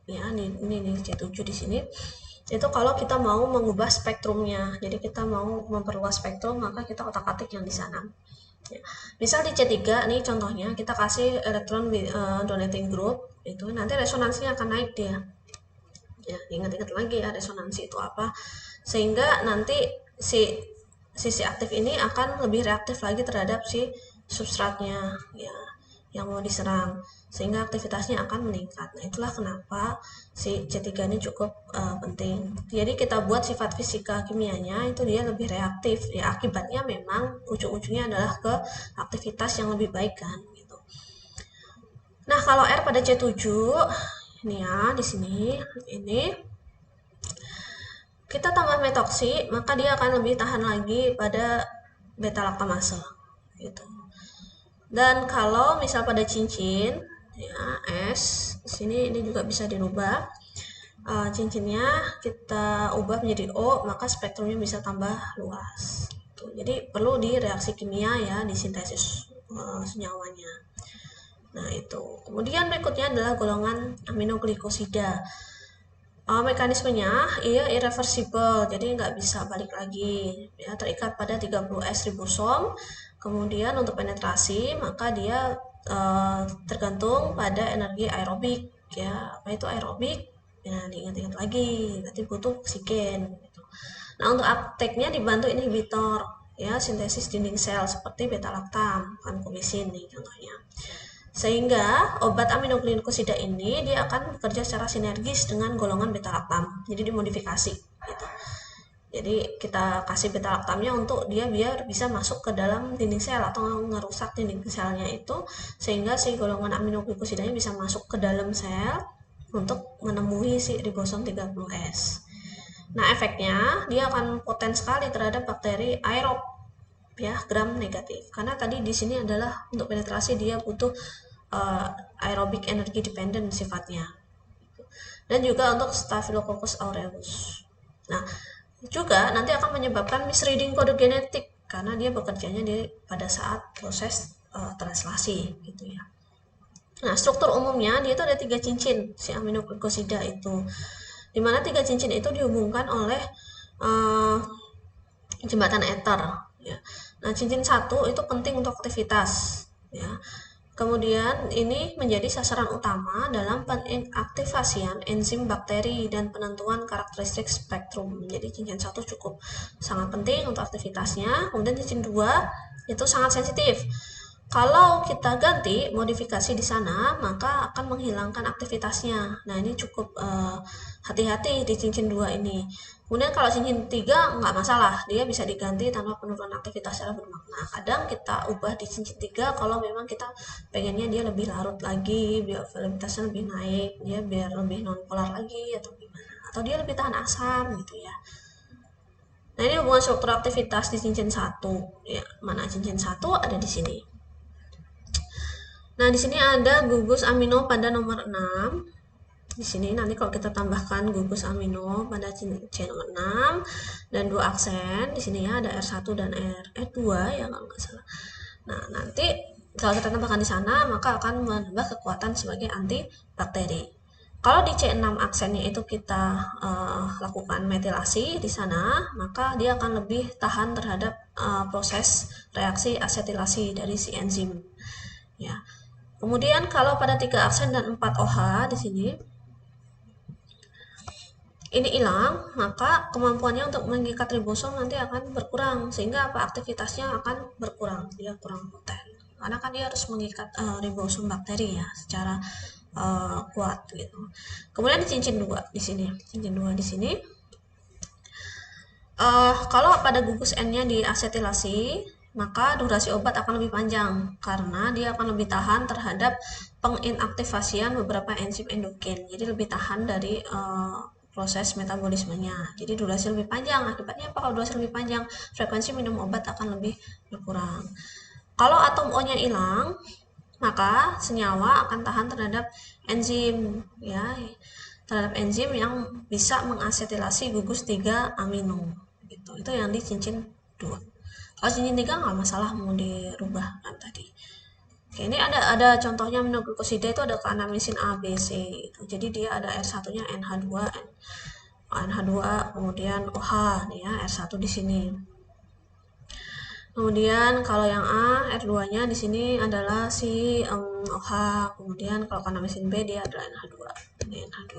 ya, ini C7 di sini itu kalau kita mau mengubah spektrumnya. Jadi kita mau memperluas spektrum, maka kita otak-atik yang di sana. Ya. Misal di C3 nih contohnya kita kasih elektron donating group, itu nanti resonansinya akan naik dia. Ya, ingat-ingat lagi ya resonansi itu apa, sehingga nanti sisi aktif ini akan lebih reaktif lagi terhadap si substratnya ya yang mau diserang, sehingga aktivitasnya akan meningkat. Nah, itulah kenapa si C3 ini cukup penting. Jadi kita buat sifat fisika kimianya itu dia lebih reaktif ya, akibatnya memang ujung-ujungnya adalah ke aktivitas yang lebih baik kan gitu. Nah, kalau R pada C7 ini ya, di sini ini kita tambah metoksi, maka dia akan lebih tahan lagi pada beta laktamase gitu. Dan kalau misal pada cincin ya S, di sini ini juga bisa dirubah. Cincinnya kita ubah menjadi O, maka spektrumnya bisa tambah luas. Jadi perlu di reaksi kimia ya, di sintesis senyawanya. Nah, itu. Kemudian berikutnya adalah golongan aminoglikosida. Mekanismenya ia irreversible, jadi nggak bisa balik lagi ya, terikat pada 30S ribosom. Kemudian untuk penetrasi maka dia tergantung pada energi aerobik ya. Apa itu aerobik? Ya, diingat-ingat lagi, berarti butuh oksigen gitu. Nah, untuk uptake-nya dibantu inhibitor ya, sintesis dinding sel seperti beta laktam, vancomycin nih contohnya. Sehingga obat aminoglikosida ini dia akan bekerja secara sinergis dengan golongan beta laktam. Jadi dimodifikasi gitu. Jadi kita kasih beta laktamnya untuk dia biar bisa masuk ke dalam dinding sel atau ngerusak dinding selnya itu, sehingga si golongan aminoglycosidanya bisa masuk ke dalam sel untuk menemui si ribosom 30S. Nah, efeknya dia akan poten sekali terhadap bakteri aerob ya, gram negatif, karena tadi di sini adalah untuk penetrasi dia butuh aerobic energy dependent sifatnya, dan juga untuk Staphylococcus aureus. Nah, juga nanti akan menyebabkan misreading kode genetik karena dia bekerjanya pada saat proses translasi gitu ya. Nah, struktur umumnya dia itu ada 3 cincin si aminoglikosida itu, dimana 3 cincin itu dihubungkan oleh jembatan ether ya. Nah, cincin 1 itu penting untuk aktivitas ya. Kemudian ini menjadi sasaran utama dalam pengaktifasian enzim bakteri dan penentuan karakteristik spektrum. Jadi cincin 1 cukup sangat penting untuk aktivitasnya. Kemudian cincin 2 itu sangat sensitif. Kalau kita ganti modifikasi di sana, maka akan menghilangkan aktivitasnya. Nah, ini cukup hati-hati di cincin 2 ini. Kemudian kalau cincin 3 nggak masalah, dia bisa diganti tanpa penurunan aktivitas secara bermakna. Kadang kita ubah di cincin 3 kalau memang kita pengennya dia lebih larut lagi, biar availabilitasnya lebih naik, dia biar lebih non polar lagi atau gimana. Atau dia lebih tahan asam gitu ya. Nah, ini hubungan struktur aktivitas di cincin 1 ya. Mana cincin 1 ada di sini. Nah, di sini ada gugus amino pada nomor 6. Di sini nanti kalau kita tambahkan gugus amino pada C nomor 6 dan 2 aksen, di sini ya ada R1 dan R2 ya kalau nggak salah. Nah, nanti kalau kita tambahkan di sana maka akan menambah kekuatan sebagai antibakteri. Kalau di C6 aksennya itu kita lakukan metilasi di sana, maka dia akan lebih tahan terhadap proses reaksi asetilasi dari si enzim. Ya. Kemudian kalau pada 3 aksen dan 4 OH di sini ini hilang, maka kemampuannya untuk mengikat ribosom nanti akan berkurang, sehingga apa, aktivitasnya akan berkurang, dia kurang poten. Karena kan dia harus mengikat ribosom bakteri ya secara kuat gitu. Kemudian di cincin 2 di sini, cincin 2 di sini. Kalau pada gugus N-nya diasetilasi, maka durasi obat akan lebih panjang karena dia akan lebih tahan terhadap penginaktivasian beberapa enzim endogen. Jadi lebih tahan dari proses metabolismenya. Jadi durasi lebih panjang. Akibatnya apa? Kalau durasi lebih panjang, frekuensi minum obat akan lebih berkurang. Kalau atom O-nya hilang, maka senyawa akan tahan terhadap enzim ya, terhadap enzim yang bisa mengasetilasi gugus 3 amino gitu. Itu yang di cincin 2. Kalau cincin 3 nggak masalah mau dirubah kan tadi. Oke, ini ada contohnya aminoglukosida itu ada keanamisin A, B, C gitu. Jadi dia ada R1-nya NH2, NH2 kemudian OH nih ya, R1 di sini. Kemudian kalau yang A, R2-nya di sini adalah si OH. Kemudian kalau kanamisin B dia adalah NH2. Ini NH2.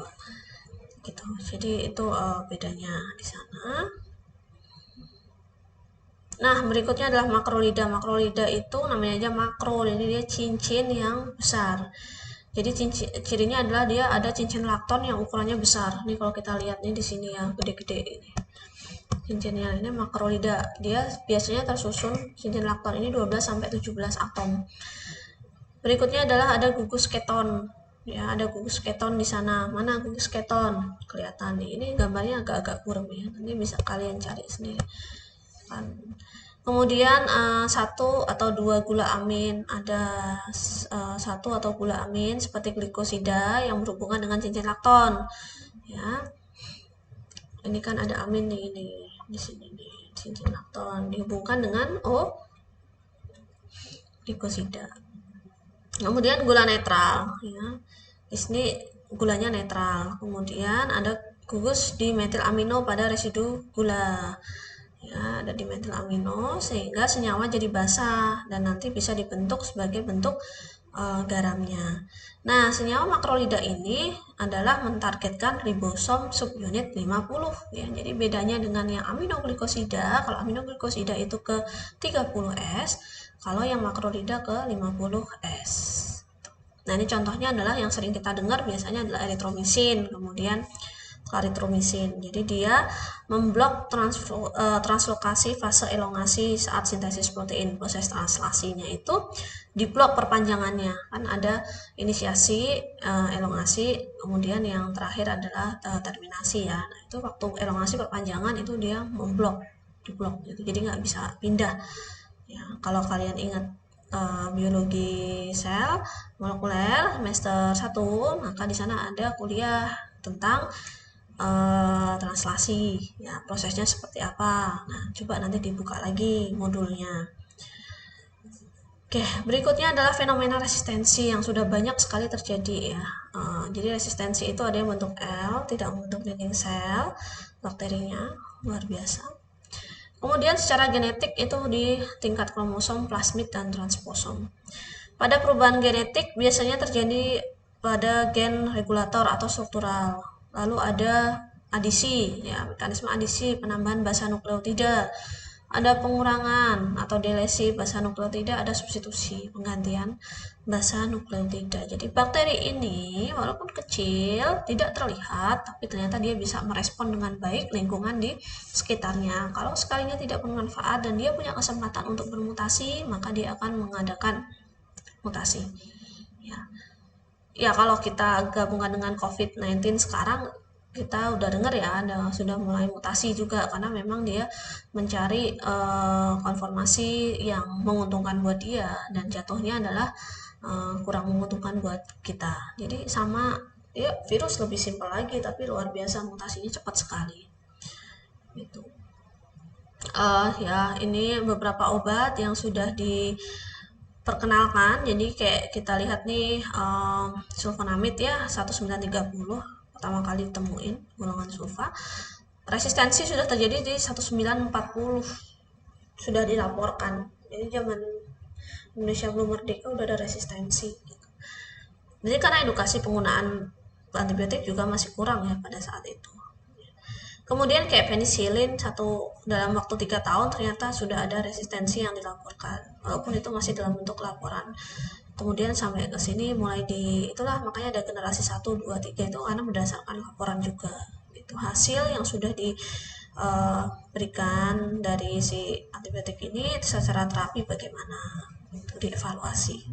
Gitu. Jadi itu bedanya di sana. Nah, berikutnya adalah makrolida. Makrolida itu namanya aja makro, jadi dia cincin yang besar. Jadi cirinya adalah dia ada cincin lakton yang ukurannya besar. Nih kalau kita lihat nih di sini ya, gede-gede ini. Cincinnya ini makrolida. Dia biasanya tersusun cincin lakton ini 12 sampai 17 atom. Berikutnya adalah ada gugus keton. Ya, ada gugus keton di sana. Mana gugus keton? Kelihatan nih. Ini gambarnya agak-agak kurang ya. Nanti bisa kalian cari sendiri. Kan. Kemudian 1 atau 2 gula amin, ada 1 atau gula amin seperti glikosida yang berhubungan dengan cincin lakton. Ya. Ini kan ada amin nih ini di sini nih, cincin lakton dihubungkan dengan glikosida. Kemudian gula netral ya. Di sini gulanya netral. Kemudian ada gugus di metil amino pada residu gula. Ya, ada di metil amino sehingga senyawa jadi basah dan nanti bisa dibentuk sebagai bentuk garamnya. Nah, senyawa makrolida ini adalah mentargetkan ribosom subunit 50 ya. Jadi bedanya dengan yang aminoglikosida, kalau aminoglikosida itu ke 30S, kalau yang makrolida ke 50S. Nah, ini contohnya adalah yang sering kita dengar biasanya adalah eritromisin, kemudian klaritromisin. Jadi dia memblok translokasi fase elongasi saat sintesis protein. Proses translasinya itu diblok perpanjangannya. Kan ada inisiasi, elongasi, kemudian yang terakhir adalah terminasi ya. Nah, itu waktu elongasi perpanjangan itu dia memblok, diblok gitu. Jadi nggak bisa pindah. Ya, kalau kalian ingat biologi sel molekuler semester 1, maka di sana ada kuliah tentang translasi ya, prosesnya seperti apa. Nah, coba nanti dibuka lagi modulnya. Oke, berikutnya adalah fenomena resistensi yang sudah banyak sekali terjadi ya. Jadi resistensi itu ada yang bentuk L, tidak membentuk dinding sel bakterinya, luar biasa. Kemudian secara genetik itu di tingkat kromosom, plasmid, dan transposom. Pada perubahan genetik biasanya terjadi pada gen regulator atau struktural. Lalu ada adisi, ya, mekanisme adisi penambahan basa nukleotida. Ada pengurangan atau delesi basa nukleotida, ada substitusi penggantian basa nukleotida. Jadi bakteri ini walaupun kecil, tidak terlihat, tapi ternyata dia bisa merespon dengan baik lingkungan di sekitarnya. Kalau sekalinya tidak bermanfaat dan dia punya kesempatan untuk bermutasi, maka dia akan mengadakan mutasi. Ya kalau kita gabungkan dengan COVID-19 sekarang, kita udah dengar ya sudah mulai mutasi juga karena memang dia mencari konformasi yang menguntungkan buat dia dan jatuhnya adalah kurang menguntungkan buat kita. Jadi sama ya, virus lebih simpel lagi tapi luar biasa mutasinya cepat sekali gitu. Ya ini beberapa obat yang sudah diperkenalkan. Jadi kayak kita lihat nih sulfonamid ya 1930 pertama kali ditemuin golongan sulfa. Resistensi sudah terjadi di 1940 sudah dilaporkan. Jadi zaman Indonesia belum merdeka udah ada resistensi gitu. Jadi karena edukasi penggunaan antibiotik juga masih kurang ya pada saat itu. Kemudian kayak penicillin dalam waktu 3 tahun ternyata sudah ada resistensi yang dilaporkan, walaupun itu masih dalam bentuk laporan. Kemudian sampai ke sini mulai itulah makanya ada generasi 1, 2, 3 itu karena berdasarkan laporan juga. Itu hasil yang sudah diberikan dari si antibiotik ini secara terapi bagaimana itu dievaluasi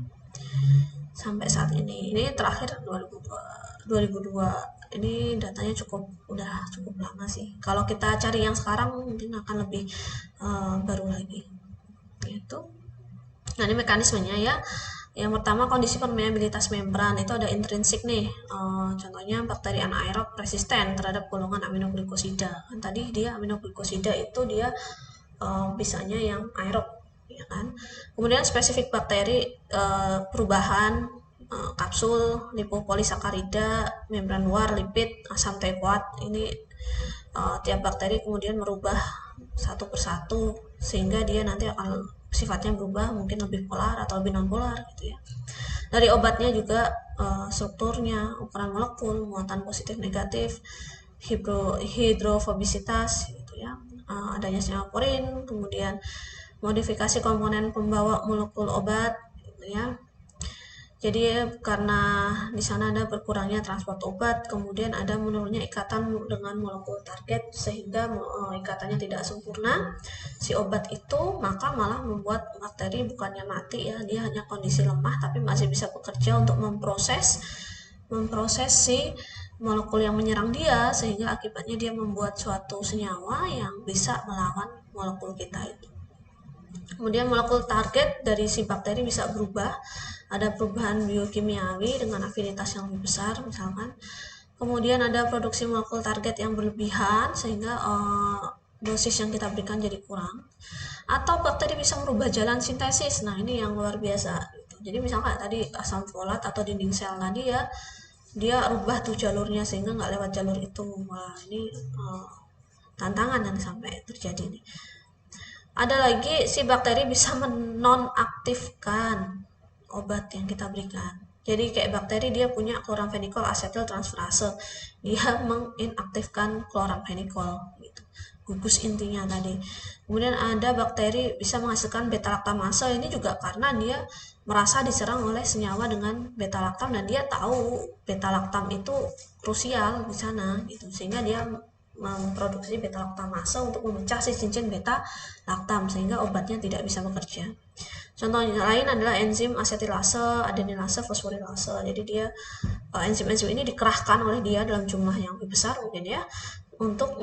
sampai saat ini terakhir 2002 ini datanya udah cukup lama sih. Kalau kita cari yang sekarang mungkin akan lebih baru lagi gitu. Nah ini mekanismenya ya. Yang pertama kondisi permeabilitas membran itu ada intrinsik nih, contohnya bakteri anaerob resisten terhadap golongan aminoglikosida. Kan tadi dia aminoglikosida itu dia bisanya yang aerob ya kan. Kemudian spesifik bakteri, perubahan kapsul, lipopolisakarida, membran luar, lipid, asam teifoat. Ini tiap bakteri kemudian merubah satu persatu sehingga dia nanti akan sifatnya berubah, mungkin lebih polar atau lebih non polar gitu ya. Dari obatnya juga strukturnya, ukuran molekul, muatan positif negatif, hidrofobisitas gitu ya, adanya senyawa porin, kemudian modifikasi komponen pembawa molekul obat gitu ya. Jadi karena di sana ada berkurangnya transport obat, kemudian ada menurunnya ikatan dengan molekul target sehingga ikatannya tidak sempurna si obat itu, maka malah membuat bakteri bukannya mati ya, dia hanya kondisi lemah tapi masih bisa bekerja untuk memproses si molekul yang menyerang dia, sehingga akibatnya dia membuat suatu senyawa yang bisa melawan molekul kita itu. Kemudian molekul target dari si bakteri bisa berubah, ada perubahan biokimiawi dengan afinitas yang lebih besar misalkan. Kemudian ada produksi molekul target yang berlebihan sehingga dosis yang kita berikan jadi kurang. Atau bakteri bisa merubah jalan sintesis. Nah ini yang luar biasa. Jadi misalkan tadi asam folat atau dinding sel tadi ya, dia rubah tuh jalurnya sehingga nggak lewat jalur itu. Wah ini tantangan yang sampai terjadi nih. Ada lagi si bakteri bisa menonaktifkan obat yang kita berikan. Jadi kayak bakteri dia punya chloramphenicol acetyl transferase, dia menginaktifkan chloramphenicol gitu. Gugus intinya tadi. Kemudian ada bakteri bisa menghasilkan beta laktamase, ini juga karena dia merasa diserang oleh senyawa dengan beta laktam dan dia tahu beta laktam itu krusial di sana gitu, sehingga dia memproduksi beta laktamase untuk memecah si cincin beta laktam sehingga obatnya tidak bisa bekerja. Contoh lain adalah enzim asetilase, adenilase, fosforilase. Jadi dia enzim-enzim ini dikerahkan oleh dia dalam jumlah yang lebih besar mungkin ya untuk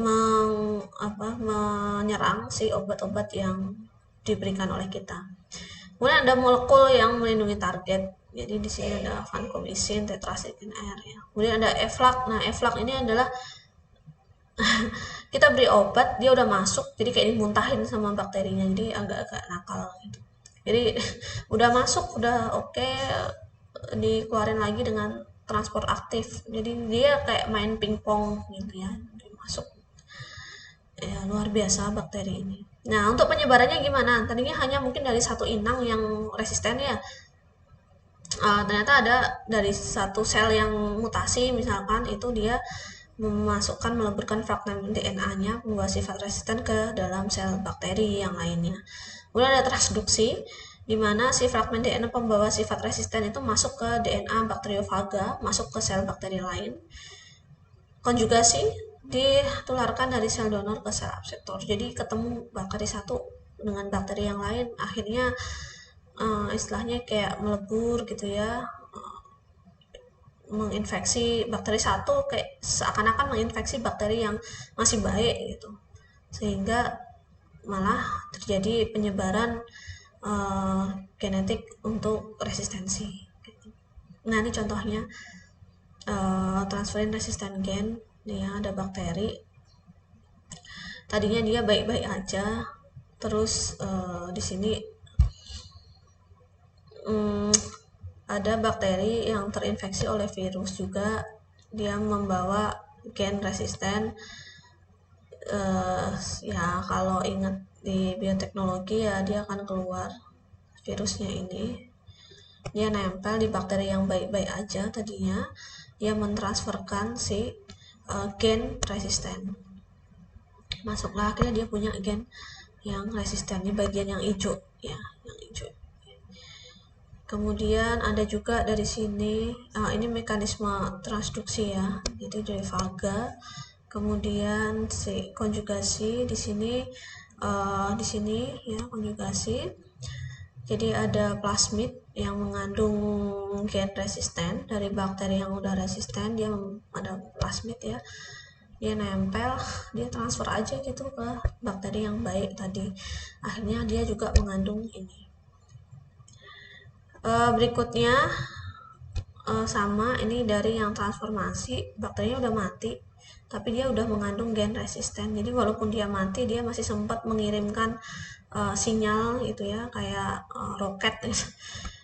menyerang si obat-obat yang diberikan oleh kita. Kemudian ada molekul yang melindungi target. Jadi di sini ada vancomycin, tetracycline R ya. Kemudian ada eflak. Nah, eflak ini adalah kita beri obat, dia udah masuk, jadi kayak dimuntahin sama bakterinya, jadi agak-agak nakal gitu. Jadi udah masuk, udah oke, dikeluarin lagi dengan transport aktif. Jadi dia kayak main pingpong gitu ya, masuk. Ya, luar biasa bakteri ini. Nah, untuk penyebarannya gimana? Tadinya hanya mungkin dari satu inang yang resisten ya. Ternyata ada dari satu sel yang mutasi misalkan, itu dia meleburkan fragmen DNA-nya membawa sifat resisten ke dalam sel bakteri yang lainnya. Kemudian ada transduksi, di mana si fragmen DNA pembawa sifat resisten itu masuk ke DNA bakteriofaga, masuk ke sel bakteri lain. Konjugasi ditularkan dari sel donor ke sel absektor. Jadi ketemu bakteri satu dengan bakteri yang lain, akhirnya istilahnya kayak melebur gitu ya, menginfeksi bakteri satu kayak seakan-akan menginfeksi bakteri yang masih baik gitu, sehingga malah terjadi penyebaran genetik untuk resistensi gitu. Nah ini contohnya transferin resisten gen ya, ada bakteri tadinya dia baik-baik aja, terus di sini ada bakteri yang terinfeksi oleh virus juga, dia membawa gen resisten. Ya kalau ingat di bioteknologi ya, dia akan keluar virusnya ini. dia nempel di bakteri yang baik-baik aja tadinya, dia mentransferkan si gen resisten. Masuklah, akhirnya dia punya gen yang resisten di bagian yang hijau ya, yang hijau. Kemudian ada juga dari sini, ini mekanisme transduksi ya, jadi dari vaga. Kemudian si konjugasi di sini ya, konjugasi. Jadi ada plasmid yang mengandung gen resisten dari bakteri yang udah resisten, dia ada plasmid ya. Dia nempel, dia transfer aja gitu ke bakteri yang baik tadi. Akhirnya dia juga mengandung ini. Berikutnya sama, ini dari yang transformasi, bakterinya udah mati tapi dia udah mengandung gen resisten. Jadi walaupun dia mati, dia masih sempat mengirimkan sinyal gitu ya, kayak roket.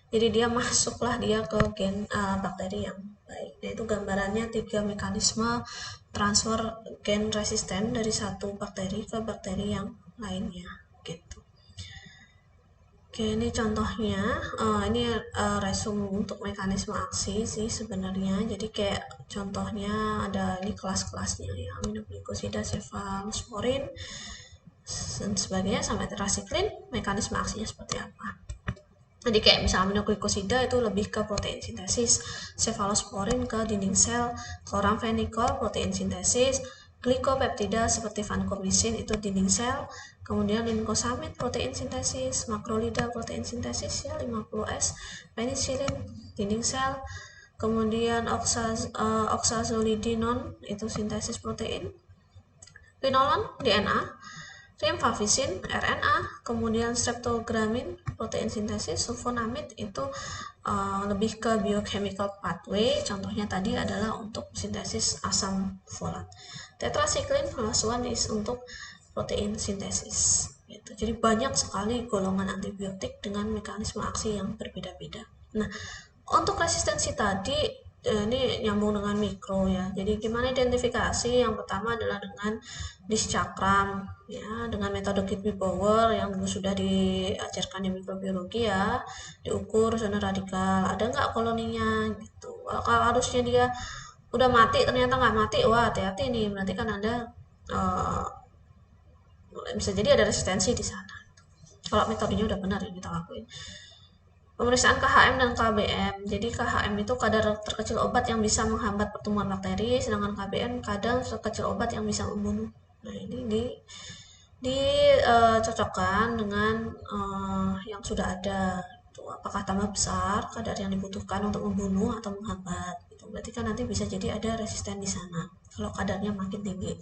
Jadi dia masuklah dia ke gen bakteri yang baik. Nah, itu gambarannya 3 mekanisme transfer gen resisten dari satu bakteri ke bakteri yang lainnya gitu. Oke, ini contohnya. Ini resume untuk mekanisme aksi sih sebenarnya. Jadi kayak contohnya ada ini kelas-kelasnya ya, aminoglikosida, cefalosporin dan sebagainya, sampai tetrasiklin, mekanisme aksinya seperti apa. Jadi kayak misalnya aminoglikosida itu lebih ke protein sintesis, cefalosporin ke dinding sel, chloramphenicol protein sintesis, glikopeptida seperti vancomycin itu dinding sel, kemudian linkosamid protein sintesis, makrolida protein sintesis ya 50S, penicillin dinding sel, kemudian oxazolidinone itu sintesis protein, quinolon DNA, rifampicin RNA, kemudian streptogramin protein sintesis, sulfonamid itu lebih ke biochemical pathway. Contohnya tadi adalah untuk sintesis asam folat. Tetrasiklin plus 1 is untuk protein sintesis. Gitu. Jadi banyak sekali golongan antibiotik dengan mekanisme aksi yang berbeda-beda. Nah, untuk resistensi tadi ini nyambung dengan mikro ya. Jadi gimana identifikasi? Yang pertama adalah dengan discakram ya, dengan metode Kidney Power yang dulu sudah diajarkan di mikrobiologi ya. Diukur zona radikal, ada nggak koloninya gitu. Kalau harusnya dia udah mati ternyata nggak mati, wah hati-hati nih, berarti kan ada bisa jadi ada resistensi di sana. Kalau metodenya udah benar yang kita lakuin. Pemeriksaan KHM dan KBM. Jadi KHM itu kadar terkecil obat yang bisa menghambat pertumbuhan bakteri, sedangkan KBM kadar terkecil obat yang bisa membunuh. Nah, ini dicocokkan dengan yang sudah ada. Apakah tambah besar kadar yang dibutuhkan untuk membunuh atau menghambat? Gitu. Berarti kan nanti bisa jadi ada resisten di sana kalau kadarnya makin tinggi.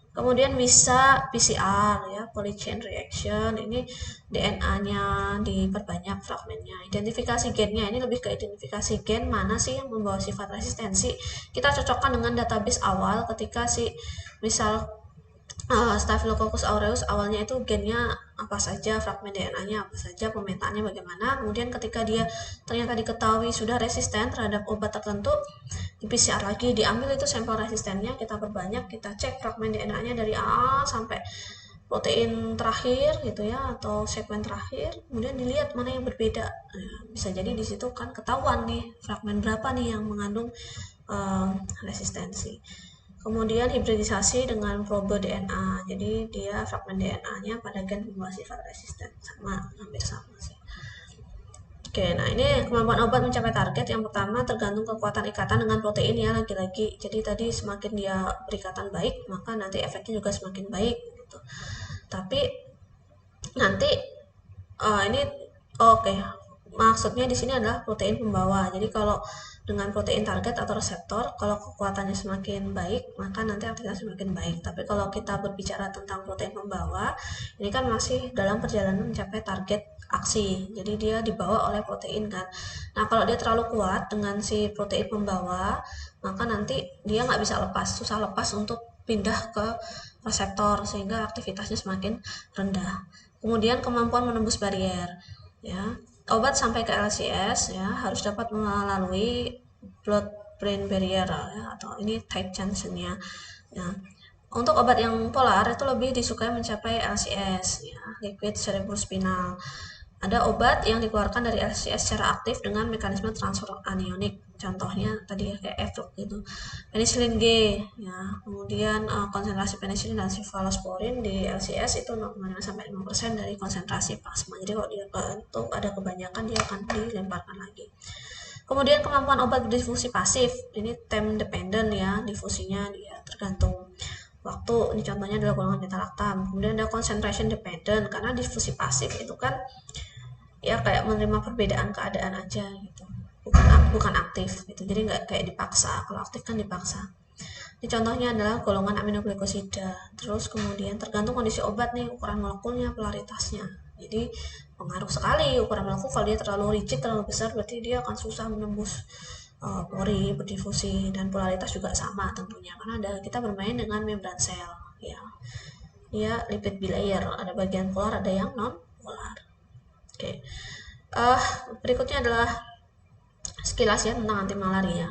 Kemudian bisa PCR ya, polychain reaction, ini DNA-nya diperbanyak fragmennya. Identifikasi gennya, ini lebih ke identifikasi gen mana sih yang membawa sifat resistensi. Kita cocokkan dengan database awal ketika misal Staphylococcus aureus awalnya itu gennya apa saja, fragmen DNA-nya apa saja, pemetaannya bagaimana. Kemudian ketika dia ternyata diketahui sudah resisten terhadap obat tertentu, di PCR lagi, diambil itu sampel resistennya, kita perbanyak, kita cek fragmen DNA-nya dari A sampai protein terakhir gitu ya, atau segmen terakhir, kemudian dilihat mana yang berbeda. Nah, bisa jadi di situ kan ketahuan nih fragmen berapa nih yang mengandung resistensi. Kemudian hibridisasi dengan probe DNA, jadi dia fragmen DNA-nya pada gen membawa sifat resisten, sama, hampir sama sih. Oke, nah ini kemampuan obat mencapai target. Yang pertama tergantung kekuatan ikatan dengan protein ya, lagi-lagi. Jadi tadi semakin dia berikatan baik, maka nanti efeknya juga semakin baik gitu. Tapi nanti ini oke. Maksudnya di sini adalah protein pembawa. Jadi kalau dengan protein target atau reseptor, kalau kekuatannya semakin baik, maka nanti aktivitas semakin baik. Tapi kalau kita berbicara tentang protein pembawa, ini kan masih dalam perjalanan mencapai target aksi. Jadi dia dibawa oleh protein kan. Nah, kalau dia terlalu kuat dengan si protein pembawa, maka nanti dia nggak bisa lepas, susah lepas untuk pindah ke reseptor sehingga aktivitasnya semakin rendah. Kemudian kemampuan menembus barier ya. Obat sampai ke LCS ya harus dapat melalui blood brain barrier ya, atau ini tight junction-nya. Ya. Untuk obat yang polar itu lebih disukai mencapai LCS ya, liquid cerebrospinal. Ada obat yang dikeluarkan dari LCS secara aktif dengan mekanisme transfer anionik. Contohnya tadi ya kayak Eflux gitu. Penicillin G ya. Kemudian konsentrasi penicillin dan cefalosporin di LCS itu 0,5 sampai 5% dari konsentrasi plasma. Jadi kalau dia itu ada kebanyakan dia akan dilemparkan lagi. Kemudian kemampuan obat difusi pasif. Ini time dependent ya, difusinya dia tergantung waktu. Ini contohnya adalah golongan beta lactam. Kemudian ada concentration dependent karena difusi pasif itu kan ya kayak menerima perbedaan keadaan aja gitu, bukan aktif gitu, jadi nggak kayak dipaksa. Kalau aktif kan dipaksa. Ini contohnya adalah golongan aminoglikosida. Terus kemudian tergantung kondisi obat nih, ukuran molekulnya, polaritasnya. Jadi pengaruh sekali ukuran molekul. Kalau dia terlalu rigid, terlalu besar, berarti dia akan susah menembus pori, berdifusi. Dan polaritas juga sama tentunya, karena kita bermain dengan membran sel ya. Dia lipid bilayer, ada bagian polar, ada yang non polar. Oke. Berikutnya adalah sekilas ya tentang anti malaria.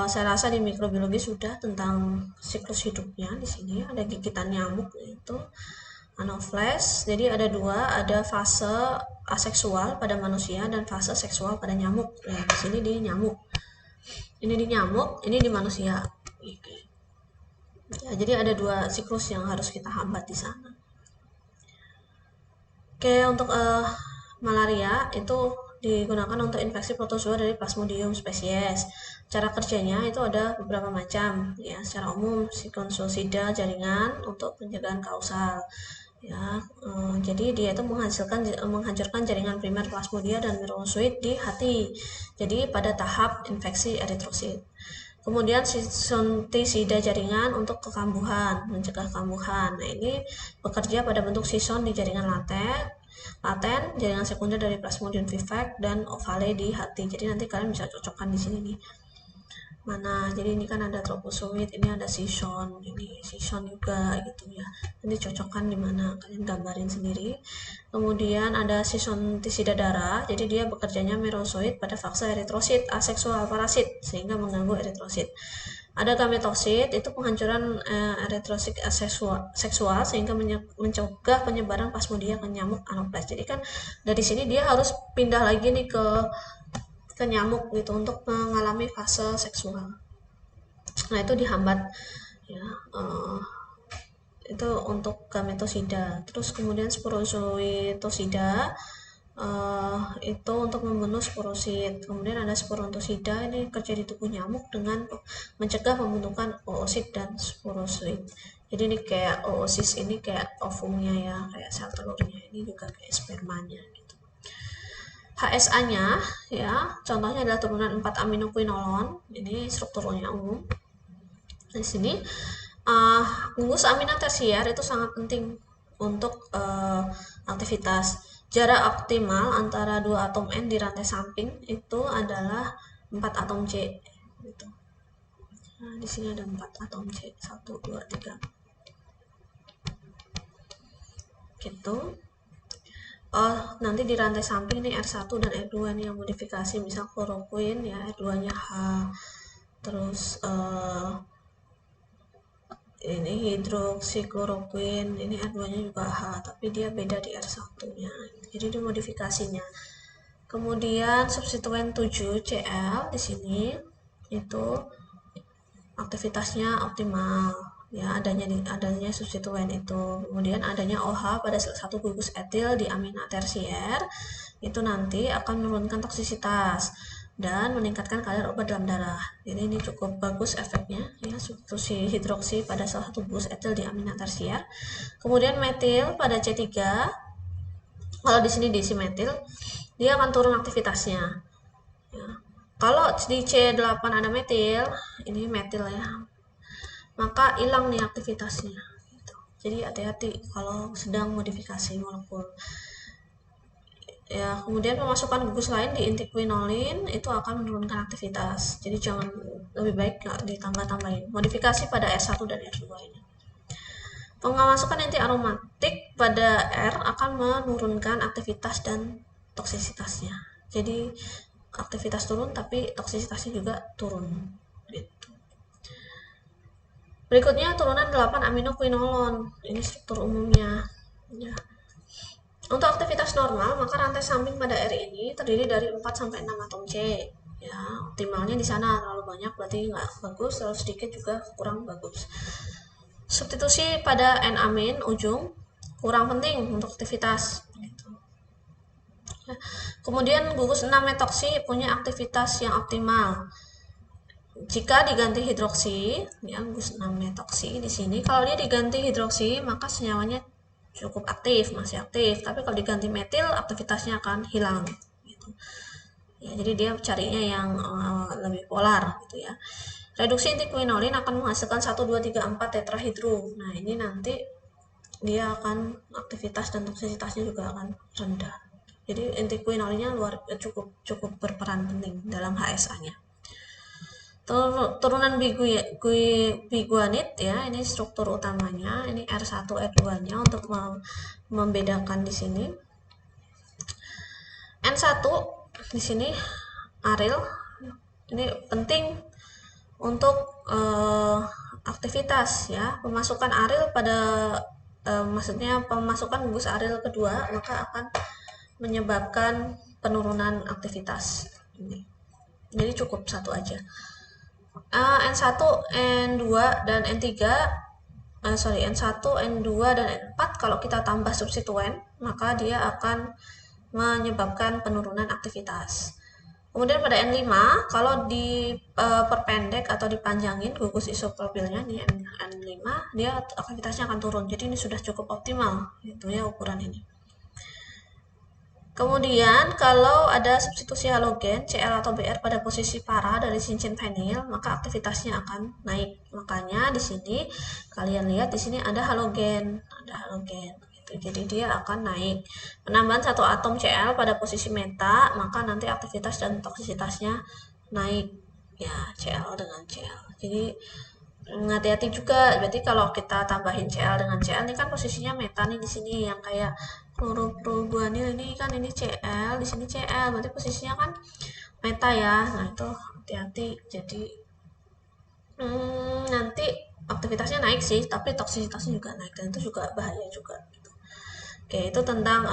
Saya rasa di mikrobiologi sudah tentang siklus hidupnya. Di sini ada gigitan nyamuk itu anofles. Jadi ada dua, ada fase aseksual pada manusia dan fase seksual pada nyamuk. Nah, di sini di nyamuk. Ini di nyamuk, ini di manusia. Ya, jadi ada dua siklus yang harus kita hambat di sana. Oke, untuk malaria itu digunakan untuk infeksi protozoa dari Plasmodium spesies. Cara kerjanya itu ada beberapa macam ya. Secara umum sikonsulsida jaringan untuk penjagaan kausal ya. Jadi dia itu menghancurkan jaringan primer plasmodia dan merozoit di hati. Jadi pada tahap infeksi eritrosit. Kemudian sisontisida jaringan untuk kekambuhan, mencegah kambuhan. Nah, ini bekerja pada bentuk sison di jaringan laten, jaringan sekunder dari Plasmodium vivax dan ovale di hati. Jadi nanti kalian bisa cocokkan di sini nih. Mana? Jadi ini kan ada tropozoit, ini ada sison, ini sison juga gitu ya. Nanti cocokkan di mana kalian gambarin sendiri. Kemudian ada sisontisida darah. Jadi dia bekerjanya merozoit pada fase eritrosit aseksual parasit sehingga mengganggu eritrosit. Ada gametosit, itu penghancuran eritrosit seksual sehingga mencegah penyebaran plasmodia ke nyamuk anoples. Jadi kan dari sini dia harus pindah lagi nih ke nyamuk gitu untuk mengalami fase seksual. Nah, itu dihambat ya. Itu untuk gametosida. Terus kemudian sporozoitosida itu untuk membunuh sporosit. Kemudian ada sporontosida, ini kerja di tubuh nyamuk dengan mencegah pembentukan oosit dan sporozoit. Jadi ini kayak oosis, ini kayak ovumnya ya, kayak sel telurnya, ini juga kayak spermanya gitu. HSA-nya ya, contohnya adalah turunan 4 aminoquinolon. Ini strukturnya umum. Di sini gugus amina tersier itu sangat penting untuk aktivitas. Jarak optimal antara dua atom N di rantai samping itu adalah 4 atom C gitu. Nah, di sini ada 4 atom C, 1 2 3 gitu. Nanti di rantai samping nih R1 dan R2 nih yang modifikasi, misal chloroquine ya, R2 nya H, terus ini hidroksikloroquine, ini R2 nya juga H, tapi dia beda di R1 nya, jadi di modifikasinya. Kemudian substituen 7Cl di sini itu aktivitasnya optimal ya, adanya substituen itu. Kemudian adanya OH pada salah satu gugus etil di amina tersier itu nanti akan menurunkan toksisitas dan meningkatkan kadar obat dalam darah. Jadi ini cukup bagus efeknya ya, substitusi hidroksi pada salah satu gugus etil di amina tersier. Kemudian metil pada C3, kalau di sini diisi metil, dia akan turun aktivitasnya ya. Kalau di C8 ada metil, ini metil ya, maka hilang nih aktivitasnya gitu. Jadi hati-hati kalau sedang modifikasi molekul ya. Kemudian pemasukan gugus lain di inti quinolin itu akan menurunkan aktivitas, jadi jangan, lebih baik nggak ditambah-tambahin. Modifikasi pada R1 dan R2 ini. Pemasukan inti aromatik pada R akan menurunkan aktivitas dan toksisitasnya. Jadi aktivitas turun tapi toksisitasnya juga turun gitu. Berikutnya turunan 8 aminoquinolon. Ini struktur umumnya ya. Untuk aktivitas normal, maka rantai samping pada R ini terdiri dari 4 sampai 6 atom C. Ya, optimalnya di sana terlalu banyak berarti nggak bagus, terlalu sedikit juga kurang bagus. Substitusi pada N- ujung kurang penting untuk aktivitas. Kemudian gugus 6 metoksi punya aktivitas yang optimal. Jika diganti hidroksi, ya gugus 6 metoksi di sini, kalau dia diganti hidroksi maka senyawanya cukup aktif, masih aktif. Tapi kalau diganti metil, aktivitasnya akan hilang. Gitu. Ya, jadi dia carinya yang lebih polar, gitu ya. Reduksi inti quinolin akan menghasilkan 1, 2, 3, 4 tetrahidro. Nah, ini nanti dia akan aktivitas dan toksisitasnya juga akan rendah. Jadi inti quinolinnya cukup berperan penting dalam HSA-nya. Turunan biguanit ya, ini struktur utamanya, ini R1 R2-nya untuk membedakan di sini. N1 di sini aril. Ini penting untuk aktivitas ya. Pemasukan aril pada maksudnya pemasukan gugus aril kedua maka akan menyebabkan penurunan aktivitas ini. Jadi cukup satu aja. N1, N2 dan N3 N1, N2 dan N4 kalau kita tambah substituen maka dia akan menyebabkan penurunan aktivitas. Kemudian pada N5 kalau diperpendek atau dipanjangin gugus isopropilnya di N5 dia aktivitasnya akan turun. Jadi ini sudah cukup optimal itu ya ukuran ini. Kemudian kalau ada substitusi halogen Cl atau Br pada posisi para dari cincin vinil, maka aktivitasnya akan naik. Makanya di sini kalian lihat di sini ada halogen. Gitu. Jadi dia akan naik. Penambahan satu atom Cl pada posisi meta, maka nanti aktivitas dan toksisitasnya naik. Ya, Cl dengan Cl. Jadi hati-hati juga. Berarti kalau kita tambahin Cl dengan Cl ini kan posisinya meta nih di sini yang kayak chloroproguanil ini kan ini Cl, di sini Cl, berarti posisinya kan meta ya. Nah, itu hati-hati. Jadi nanti aktivitasnya naik sih, tapi toksisitasnya juga naik dan itu juga bahaya juga. Gitu. Oke, itu tentang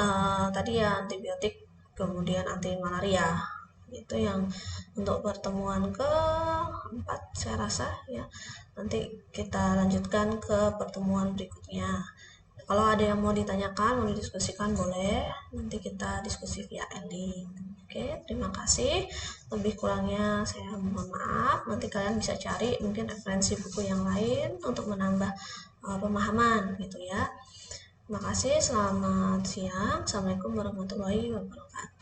tadi ya antibiotik, kemudian anti malaria. Itu yang untuk pertemuan ke-4 saya rasa ya. Nanti kita lanjutkan ke pertemuan berikutnya. Kalau ada yang mau ditanyakan, mau didiskusikan boleh. Nanti kita diskusi via e-link. Oke, terima kasih. Lebih kurangnya saya mohon maaf. Nanti kalian bisa cari mungkin referensi buku yang lain untuk menambah pemahaman gitu ya. Terima kasih. Selamat siang. Assalamualaikum warahmatullahi wabarakatuh.